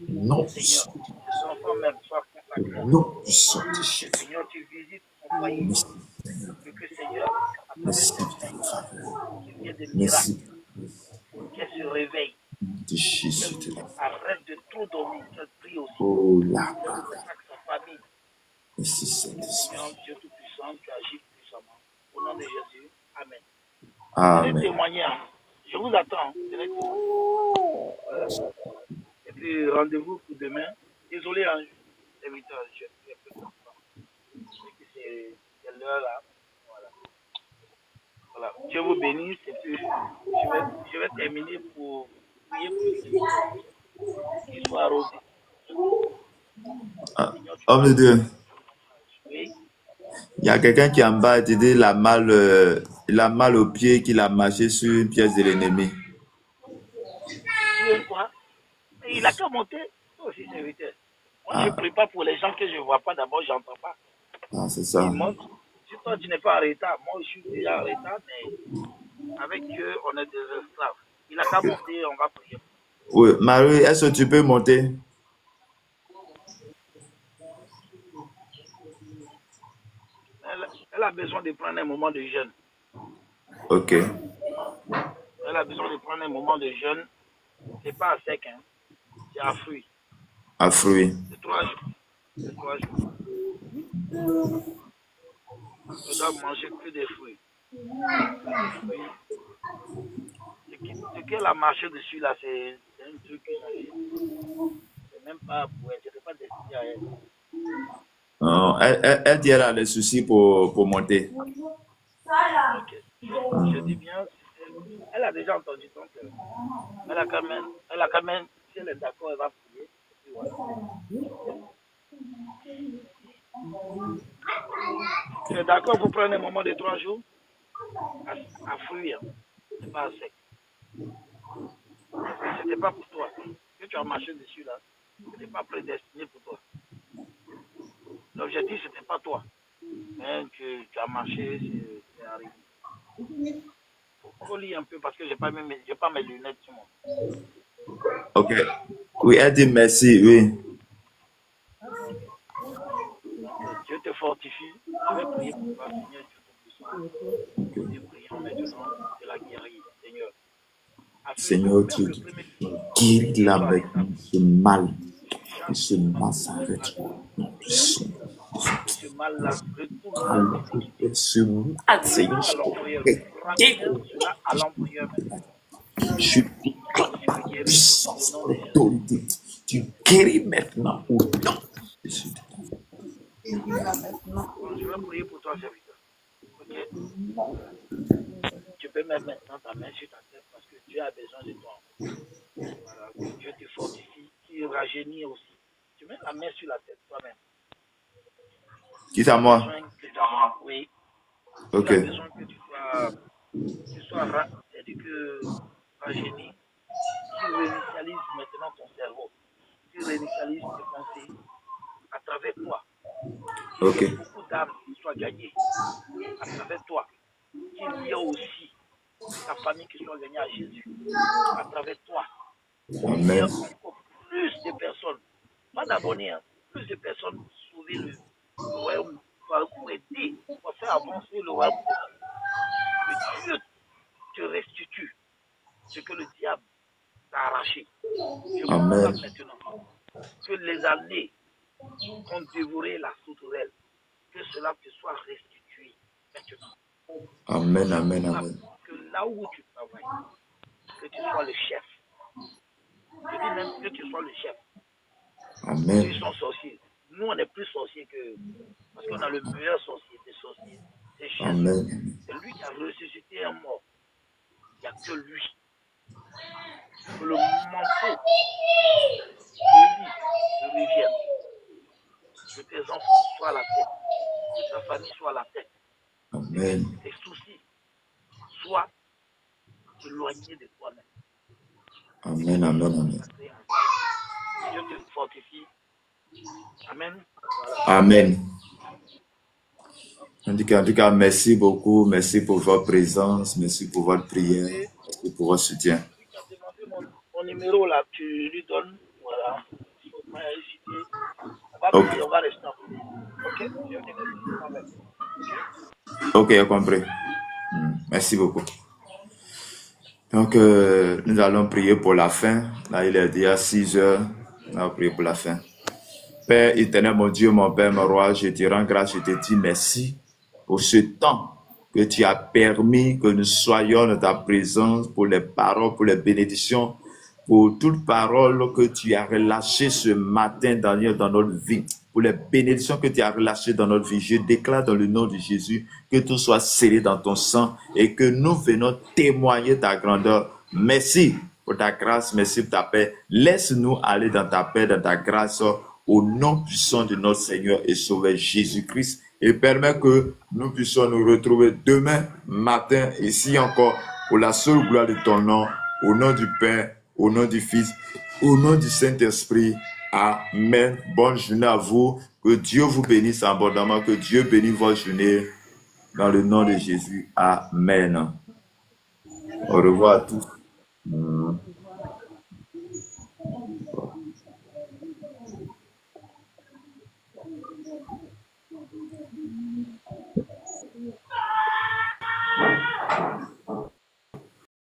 non Que Seigneur, tes enfants même soient consacrés à non toi. puissant de Que Jésus. Seigneur, tu visites son foyer. Merci, Seigneur. Et que Seigneur, à travers Merci cette pour ta fille, faveur. qu'il y ait des Merci miracles, qu'elle se réveille, de Jésus qu'elle de Nazareth. arrête de trop dormir, qu'elle prie aussi, Oh la qu'elle baka. consacre sa famille. Merci, Saint-Esprit. Seigneur Dieu Tout-Puissant, tu agis puissamment. Au nom de Jésus, Amen. Venez Amen. témoigner. Hein. Je vous attends. Venez témoigner. Et puis, rendez-vous pour demain. Désolé, hein, je 8 heures, je suis un peu content. C'est que c'est l'heure là. Voilà. Voilà. Dieu vous bénisse. Et puis, je vais terminer pour prier pour l'église aussi. Qu'il soit arrosé. Ah, Seigneur, tu homme de vas Dieu, oui. il y a quelqu'un qui est en bas, il dit il a mal au pied, qu'il a marché sur une pièce de l'ennemi. Sur quoi? Mais il a qu'à monter. Toi aussi, c'est 8 heures. Moi, je ne Ah, prie pas pour les gens que je ne vois pas. D'abord, je n'entends pas. ah c'est Il ça. monte. Si toi, tu n'es pas en retard, moi, je suis déjà en retard, mais avec Dieu, on est des esclaves. Il a qu'à monter, on va prier. Oui, Marie, est-ce que tu peux monter? Elle a besoin de prendre un moment de jeûne. Ok. Elle a besoin de prendre un moment de jeûne. Ce n'est pas à sec, hein. C'est à fruits. À fruits. C'est 3 jours. C'est 3 jours. Elle doit manger que des fruits. Que des fruits. Ce qu'elle a marché dessus, là, c'est un truc usagé. C'est même pas pour elle. Ce n'est pas destiné à elle. Non, elle dit qu'elle a des soucis pour monter. Ok. Je dis bien, elle a déjà entendu, donc elle a quand même, si elle est d'accord, elle va prier. Et puis voilà. Tu es d'accord pour prendre un moment de 3 jours à fruire, c'est pas à sec. Et puis c'était pas pour toi. Que tu as marché dessus là, c'était pas prédestiné pour toi. L'objectif c'était pas toi. Mais tu as marché, c'est arrivé. Faut lire un peu parce que j'ai pas mes lunettes sur moi. Ok. Oui, elle dit merci, oui. Donc Dieu te fortifie. Je vais prier pour toi, Seigneur Dieu Tout-Puissant. Nous te prions maintenant de la guérir, Seigneur. Afin que Seigneur même Dieu, le premier guéris jour la soit avec rétabli. ce mal. Je Et chasse ce mal s'arrête. maintenant Non, puissant. que ce mal-là retourne dans tes Et équipiers. ce mal, Seigneur, Ramène-le à l'employeur. Ramène cela à l'employeur maintenant. je Toi déclare aussi par tu guéris au puissance, nom par de Jésus. autorité. Tu guéris maintenant au nom de Jésus. Bon, je vais prier pour toi, serviteur. Ok? Tu peux mettre maintenant ta main sur ta tête parce que Dieu a besoin de toi. Voilà, que Dieu te fortifie, qu'il rajeunit aussi. Tu mets la main sur la tête toi-même. Qui c'est Il à a moi? besoin que oui, il Ok. a besoin que tu sois c'est-à-dire que rajeuni, qu'il réinitialise maintenant ton cerveau, qu'il réinitialise tes pensées à travers toi. Ok. Que beaucoup d'âmes soient gagnées à travers toi. Qu'il y ait aussi ta famille qui soit gagnée à Jésus à travers toi. Qu'il y ait Amen. encore plus de personnes, pas d'abonnés, hein, plus de personnes pour sauver le royaume, pour aider, pour faire avancer le royaume de Dieu. Que Dieu te restitue ce que le diable t'a arraché. Je Amen. proclame maintenant que les années ont dévoré la sauterelle, que cela te soit restitué maintenant. Amen, Je amen, proclame amen. que là où tu travailles, que tu sois le chef. Je dis même que tu sois le chef. Amen. S'ils sont sorciers, nous on est plus sorciers que... Parce qu'on a le meilleur sorcier des sorciers. C'est Jésus. Amen. C'est lui qui a ressuscité un mort. Il n'y a que lui. Que le manteau d'Élie revienne. Que tes enfants soient à la tête. Que ta famille soit à la tête. Et Amen. que tes soucis soient éloignés de toi-même. Amen, amen, amen. Que Dieu te fortifie. Amen. Voilà. Amen. En tout cas, merci beaucoup. Merci pour votre présence. Merci pour votre prière. Merci pour votre soutien. Celui qui a demandé mon numéro là, tu lui donnes. Voilà. Il faut pas hésiter. On va prier, on va rester en prière. Ok? Je vais avec. Ok? Ok, j'ai compris. Merci beaucoup. Donc, nous allons prier pour la fin. Là, il est déjà 6 heures. On va prier pour la fin. Père éternel, mon Dieu, mon Père, mon roi, je te rends grâce, je te dis merci pour ce temps que tu as permis que nous soyons dans ta présence, pour les paroles, pour les bénédictions, pour toute parole que tu as relâchée ce matin dans notre vie, pour les bénédictions que tu as relâchées dans notre vie. Je déclare dans le nom de Jésus que tout soit scellé dans ton sang et que nous venons témoigner ta grandeur. Merci pour ta grâce, merci pour ta paix. Laisse-nous aller dans ta paix, dans ta grâce, au nom puissant de notre Seigneur et Sauveur Jésus-Christ, et permet que nous puissions nous retrouver demain matin ici encore pour la seule gloire de ton nom, au nom du Père, au nom du Fils, au nom du Saint-Esprit. Amen. Bonne journée à vous. Que Dieu vous bénisse abondamment. Que Dieu bénisse votre journée. Dans le nom de Jésus. Amen. Au revoir à tous.